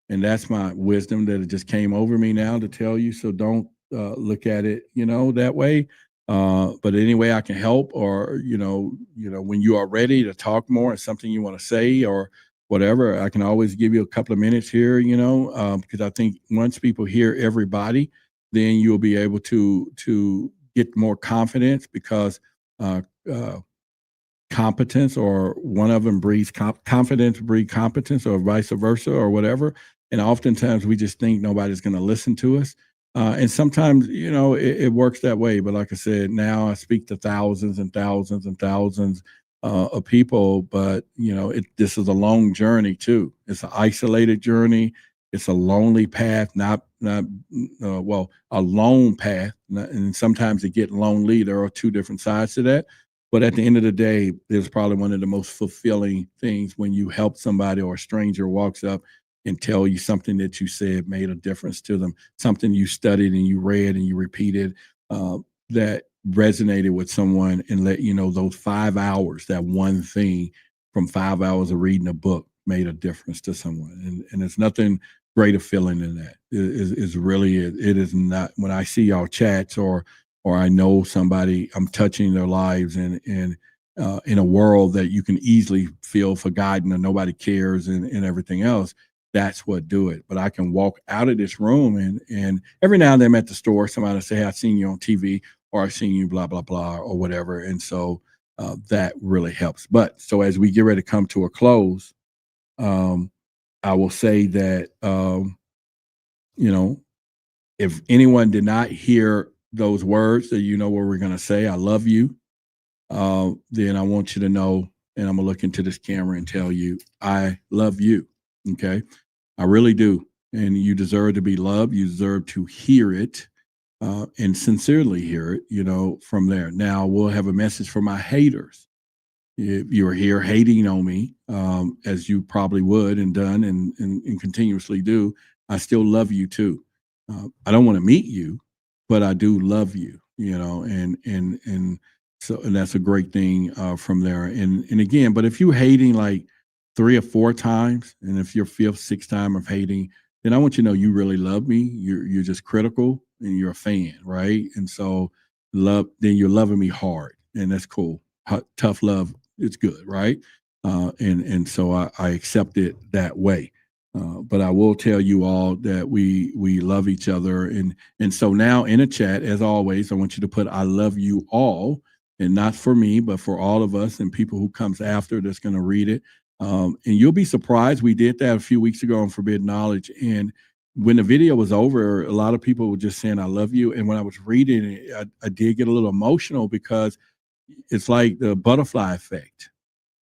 And that's my wisdom that it just came over me now to tell you. So don't look at it, you know, that way. But any way I can help, or, you know, when you are ready to talk more and something you want to say or whatever, I can always give you a couple of minutes here, you know, because I think once people hear everybody, then you'll be able to get more confidence, because competence, or one of them breeds confidence, breed competence, or vice versa, or whatever. And oftentimes we just think nobody's going to listen to us. And sometimes, you know, it works that way. But like I said, now I speak to thousands and thousands and thousands of people. But, you know, this is a long journey too. It's an isolated journey. It's a lonely path, not a lone path. And sometimes it gets lonely. There are 2 different sides to that. But at the end of the day, it's probably one of the most fulfilling things when you help somebody, or a stranger walks up and tell you something that you said made a difference to them, something you studied and you read and you repeated that resonated with someone, and let you know those 5 hours, that one thing from 5 hours of reading a book made a difference to someone. And it's nothing greater feeling than that. It really is. It is not. When I see y'all chats, or I know somebody, I'm touching their lives, and in a world that you can easily feel forgotten or nobody cares and everything else, that's what do it. But I can walk out of this room, and every now and then I'm at the store, somebody will say, hey, I've seen you on TV, or I've seen you blah, blah, blah, or whatever. And so that really helps. But so as we get ready to come to a close, I will say that, you know, if anyone did not hear those words, that you know what we're going to say, I love you, then I want you to know, and I'm going to look into this camera and tell you, I love you. Okay. I really do. And you deserve to be loved. You deserve to hear it, and sincerely hear it, you know, from there. Now we'll have a message for my haters. If you're here hating on me, as you probably would and done and continuously do, I still love you too. I don't want to meet you, but I do love you, you know, and so, and that's a great thing from there. And again, but if you're hating like 3 or 4 times, and if your 5th, 6th time of hating, then I want you to know you really love me. You're just critical, and you're a fan, right? And so then you're loving me hard, and that's cool. Tough love, it's good, right? And so I accept it that way. But I will tell you all that we love each other. And so now in a chat, as always, I want you to put, I love you all, and not for me, but for all of us and people who comes after that's going to read it. And you'll be surprised. We did that a few weeks ago on Forbidden Knowledge. And when the video was over, a lot of people were just saying, I love you. And when I was reading it, I did get a little emotional because it's like the butterfly effect.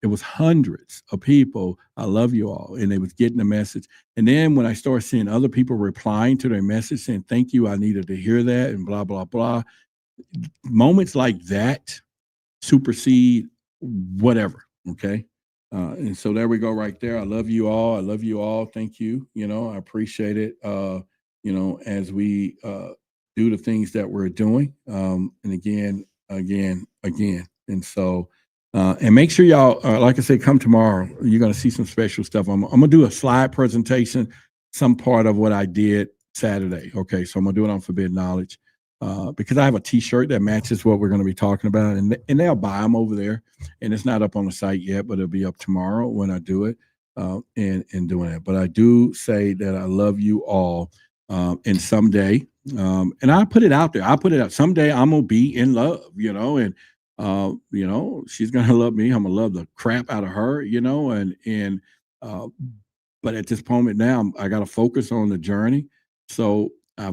It was hundreds of people, I love you all. And they was getting the message. And then when I started seeing other people replying to their message saying, thank you, I needed to hear that and blah, blah, blah. Moments like that supersede whatever. Okay. And so there we go right there. I love you all. I love you all. Thank you. You know, I appreciate it. You know, as we do the things that we're doing. And again. And so, and make sure y'all, like I said, come tomorrow. You're going to see some special stuff. I'm going to do a slide presentation, some part of what I did Saturday. Okay. So I'm going to do it on Forbidden Knowledge. Because I have a t-shirt that matches what we're going to be talking about, and they'll buy them over there, and it's not up on the site yet, but it'll be up tomorrow when I do it, and doing it. But I do say that I love you all, and someday, and I put it out there. I put it out. Someday I'm gonna be in love, you know, and you know, she's gonna love me. I'm gonna love the crap out of her, you know, and but at this moment now, I got to focus on the journey. So. I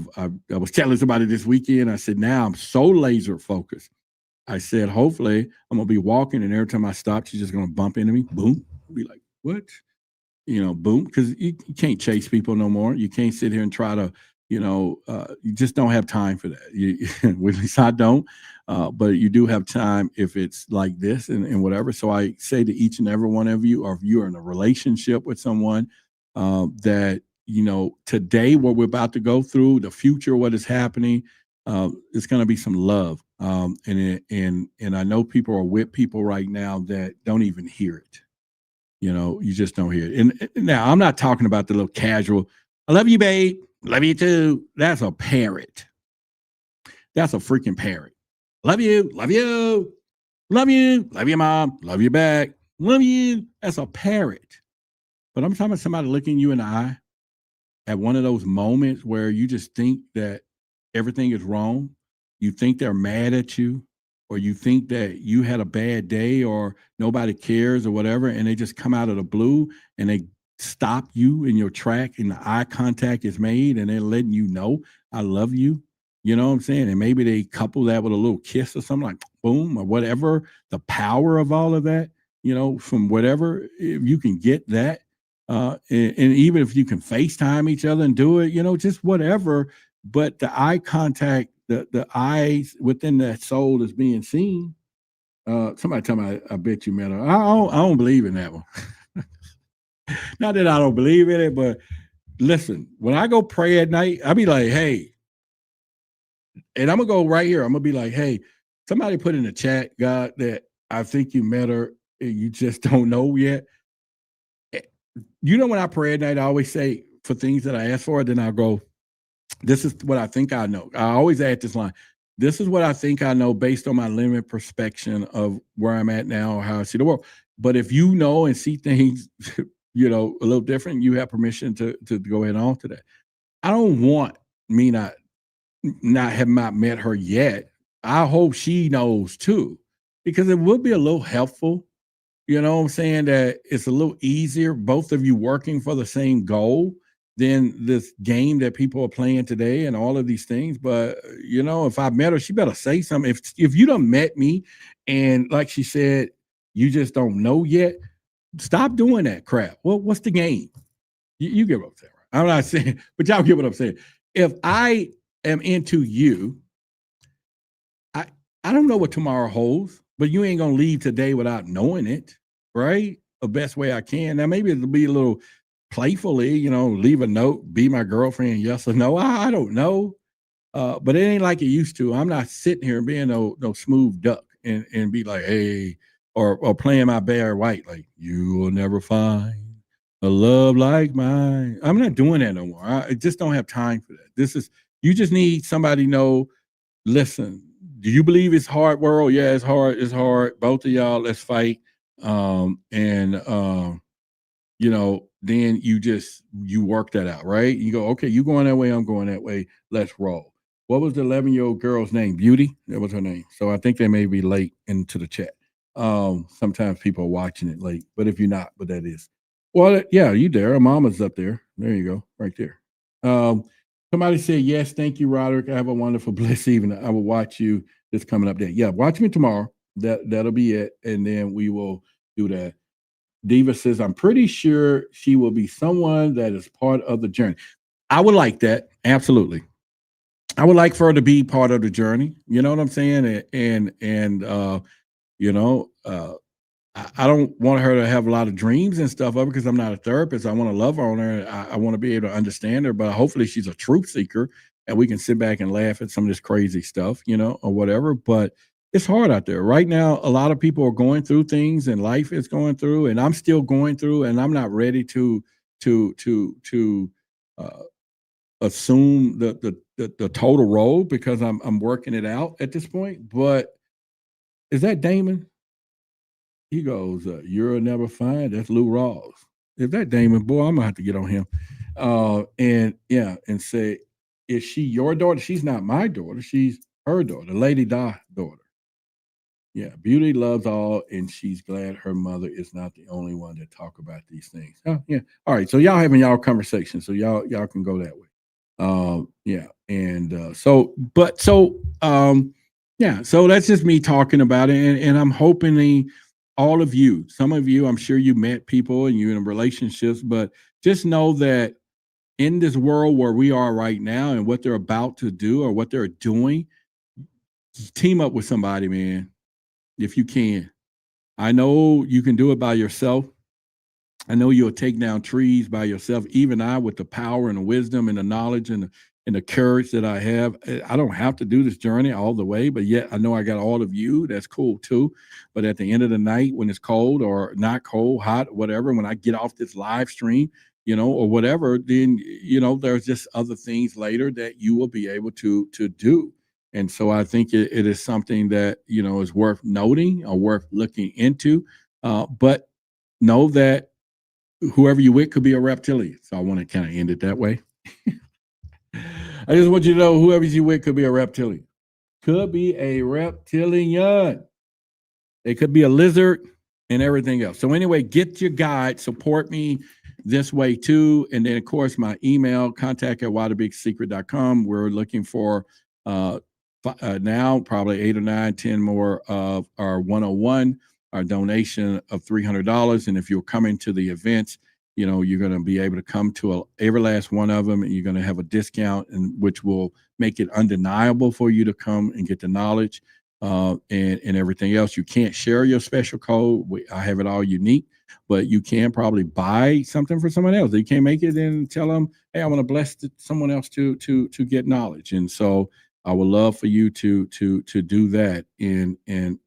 was telling somebody this weekend, I said, now I'm so laser focused. I said, hopefully I'm going to be walking, and every time I stop, she's just going to bump into me. Boom. I'll be like, what? You know, boom. Because you can't chase people no more. You can't sit here and try to, you know, you just don't have time for that. At least I don't. But you do have time if it's like this and whatever. So I say to each and every one of you, or if you're in a relationship with someone that, you know, today, what we're about to go through, the future, what is happening, it's going to be some love. And I know people are with people right now that don't even hear it. You know, you just don't hear it. And now I'm not talking about the little casual, I love you, babe. Love you too. That's a parrot. That's a freaking parrot. Love you. Love you. Love you. Love you, mom. Love you back. Love you. That's a parrot. But I'm talking about somebody looking you in the eye at one of those moments where you just think that everything is wrong. You think they're mad at you, or you think that you had a bad day, or nobody cares or whatever, and they just come out of the blue and they stop you in your track, and the eye contact is made, and they're letting you know, I love you. You know what I'm saying? And maybe they couple that with a little kiss or something, like boom, or whatever. The power of all of that, you know, from whatever, if you can get that, and even if you can FaceTime each other and do it, you know, just whatever. But the eye contact, the eyes within that soul is being seen. Somebody tell me, I bet you met her. I don't believe in that one. Not that I don't believe in it, but listen, when I go pray at night, I'll be like, hey, and I'm gonna go right here. I'm gonna be like, hey, somebody put in the chat, God, that I think you met her and you just don't know yet. You know, when I pray at night, I always say for things that I ask for, then I'll go, this is what I think I know. I always add this line. This is what I think I know based on my limited perspective of where I'm at now or how I see the world. But if you know and see things, you know, a little different, you have permission to go ahead on to that. I don't want me not have not met her yet. I hope she knows too, because it would be a little helpful. You know what I'm saying? That it's a little easier, both of you working for the same goal, than this game that people are playing today and all of these things. But, you know, if I met her, she better say something. If you done met me and like she said, you just don't know yet, stop doing that crap. Well, what's the game? You get what I'm saying. Right? I'm not saying, but y'all get what I'm saying. If I am into you, I don't know what tomorrow holds, but you ain't going to leave today without knowing it, right? The best way I can. Now, maybe it'll be a little playfully, you know, leave a note, be my girlfriend, yes or no. I don't know. But it ain't like it used to. I'm not sitting here being no smooth duck and be like, hey, or playing my Bear White, like, you will never find a love like mine. I'm not doing that no more. I just don't have time for that. You just need somebody to know, listen, do you believe it's hard world? Yeah, it's hard. It's hard. Both of y'all, let's fight. You know, then you work that out, right? You go, okay, you going that way, I'm going that way. Let's roll. What was the 11-year-old girl's name? Beauty? That was her name. So I think they may be late into the chat. Sometimes people are watching it late, but if you're not, but that is. Well, yeah, you there. Her mama's up there. There you go, right there. Somebody said, yes, thank you, Roderick. Have a wonderful, blessed evening. I will watch you this coming up day. Yeah, watch me tomorrow. That'll be it. And then we will do that. Diva says, I'm pretty sure she will be someone that is part of the journey. I would like that. Absolutely. I would like for her to be part of the journey. You know what I'm saying? And you know, I don't want her to have a lot of dreams and stuff of it because I'm not a therapist. I want to love on her. I want to be able to understand her, but hopefully she's a truth seeker and we can sit back and laugh at some of this crazy stuff, you know, or whatever. But it's hard out there right now. A lot of people are going through things and life is going through, and I'm still going through, and I'm not ready to assume the total role because I'm working it out at this point. But is that Damon? He goes, you'll never find. That's Lou Rawls. If that Damon, boy, I'm gonna have to get on him. And yeah, and say, is she your daughter? She's not my daughter. She's her daughter, Lady Da's daughter. Yeah, beauty loves all, and she's glad her mother is not the only one that talk about these things. Oh, yeah. All right, so y'all having y'all conversation, so y'all can go that way. Yeah, and so that's just me talking about it, and I'm hoping all of you, some of you, I'm sure you met people and you're in relationships, but just know that in this world where we are right now and what they're about to do or what they're doing, team up with somebody, man, if you can. I know you can do it by yourself. I know you'll take down trees by yourself. Even I, with the power and the wisdom and the knowledge and the courage that I have, I don't have to do this journey all the way, but yet I know I got all of you. That's cool too. But at the end of the night, when it's cold or not cold, hot, whatever, when I get off this live stream, you know, or whatever, then, you know, there's just other things later that you will be able to do. And so I think it is something that, you know, is worth noting or worth looking into. But know that whoever you with could be a reptilian. So I want to kind of end it that way. I just want you to know whoever you with could be a reptilian. Could be a reptilian. It could be a lizard and everything else. So anyway, get your guide. Support me this way too. And then, of course, my email, contact@WhyTheBigSecret.com. We're looking for now probably 8 or 9, 10 more of our 101, our donation of $300. And if you're coming to the events, you know, you're going to be able to come to every last one of them, and you're going to have a discount, and which will make it undeniable for you to come and get the knowledge and everything else. You can't share your special code. I have it all unique, but you can probably buy something for someone else. You can't make it and tell them, hey, I want to bless someone else to get knowledge. And so I would love for you to do that and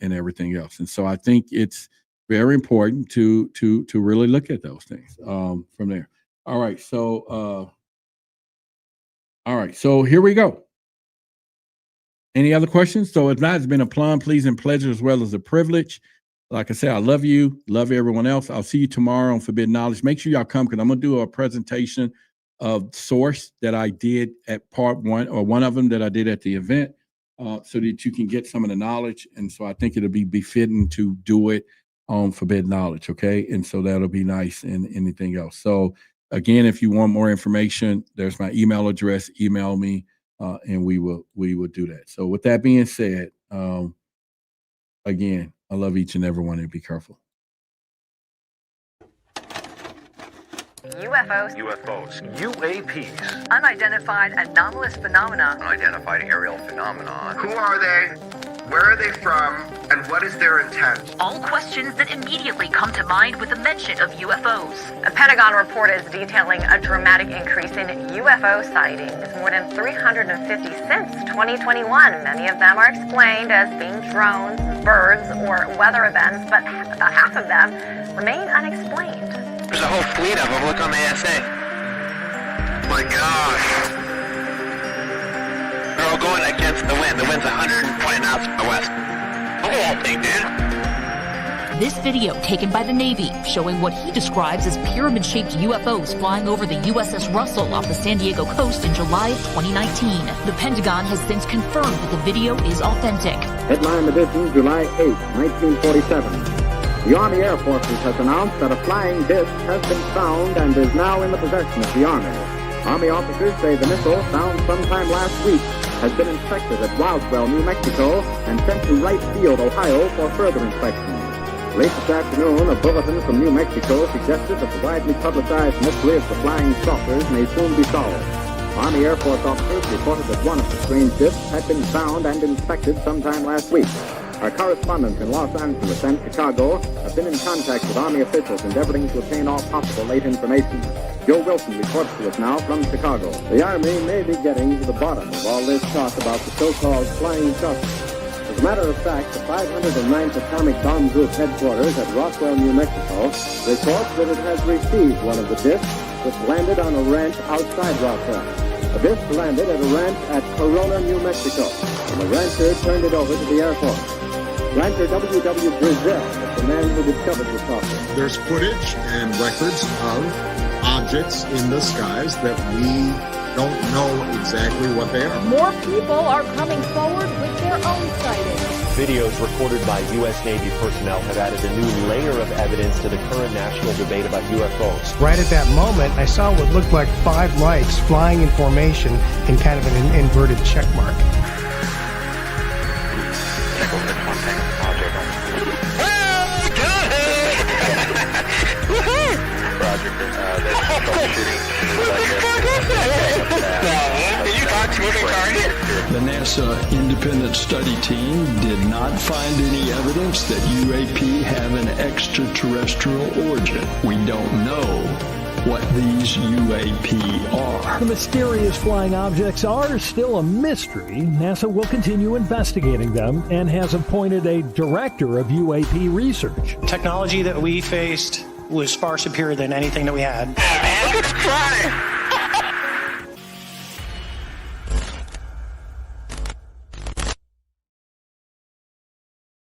everything else. And so I think it's very important to really look at those things from there. All right, so here we go. Any other questions? So if not, it's been a plum, pleasing pleasure as well as a privilege. Like I said, I love you, love everyone else. I'll see you tomorrow on Forbidden Knowledge. Make sure y'all come, because I'm gonna do a presentation of source that I did at part one, or one of them that I did at the event, so that you can get some of the knowledge. And so I think it'll be befitting to do it on Forbidden Knowledge, okay? And so that'll be nice, and anything else. So again, if you want more information, there's my email address. Email me, and we will do that. So with that being said, again, I love each and every one, and be careful. UFOs. UAPs. Unidentified anomalous phenomena. Unidentified aerial phenomenon. Who are they? Where are they from? And what is their intent? All questions that immediately come to mind with the mention of UFOs. A Pentagon report is detailing a dramatic increase in UFO sightings, more than 350 since 2021. Many of them are explained as being drones, birds, or weather events, but about half of them remain unexplained. There's a whole fleet of them. Look on the ASA. My gosh. They're all going against the wind. The wind's 120 knots from the west. Look at that thing, dude. This video taken by the Navy showing what he describes as pyramid-shaped UFOs flying over the USS Russell off the San Diego coast in July of 2019. The Pentagon has since confirmed that the video is authentic. Headline edition, July 8, 1947. The Army Air Forces has announced that a flying disc has been found and is now in the possession of the Army. Army officers say the missile, found sometime last week, has been inspected at Roswell, New Mexico, and sent to Wright Field, Ohio, for further inspection. Late this afternoon, a bulletin from New Mexico suggested that the widely publicized mystery of the flying saucers may soon be solved. Army Air Force officers reported that one of the strange discs had been found and inspected sometime last week. Our correspondents in Los Angeles and Chicago have been in contact with Army officials endeavoring to obtain all possible late information. Joe Wilson reports to us now from Chicago. The Army may be getting to the bottom of all this talk about the so-called flying saucers. As a matter of fact, the 509th Atomic Bomb Group headquarters at Roswell, New Mexico, reports that it has received one of the discs which landed on a ranch outside Roswell. The disc landed at a ranch at Corona, New Mexico, and the rancher turned it over to the Air Force. Rancher W.W. Brazil is the man who discovered the saucer. There's footage and records of objects in the skies that we don't know exactly what they are. More people are coming forward with their own sightings. Videos recorded by U.S. Navy personnel have added a new layer of evidence to the current national debate about UFOs. Right at that moment, I saw what looked like 5 lights flying in formation in kind of an inverted check mark. The NASA independent study team did not find any evidence that UAP have an extraterrestrial origin. We don't know what these UAP are. The mysterious flying objects are still a mystery. NASA will continue investigating them and has appointed a director of UAP research. Technology that we faced was far superior than anything that we had.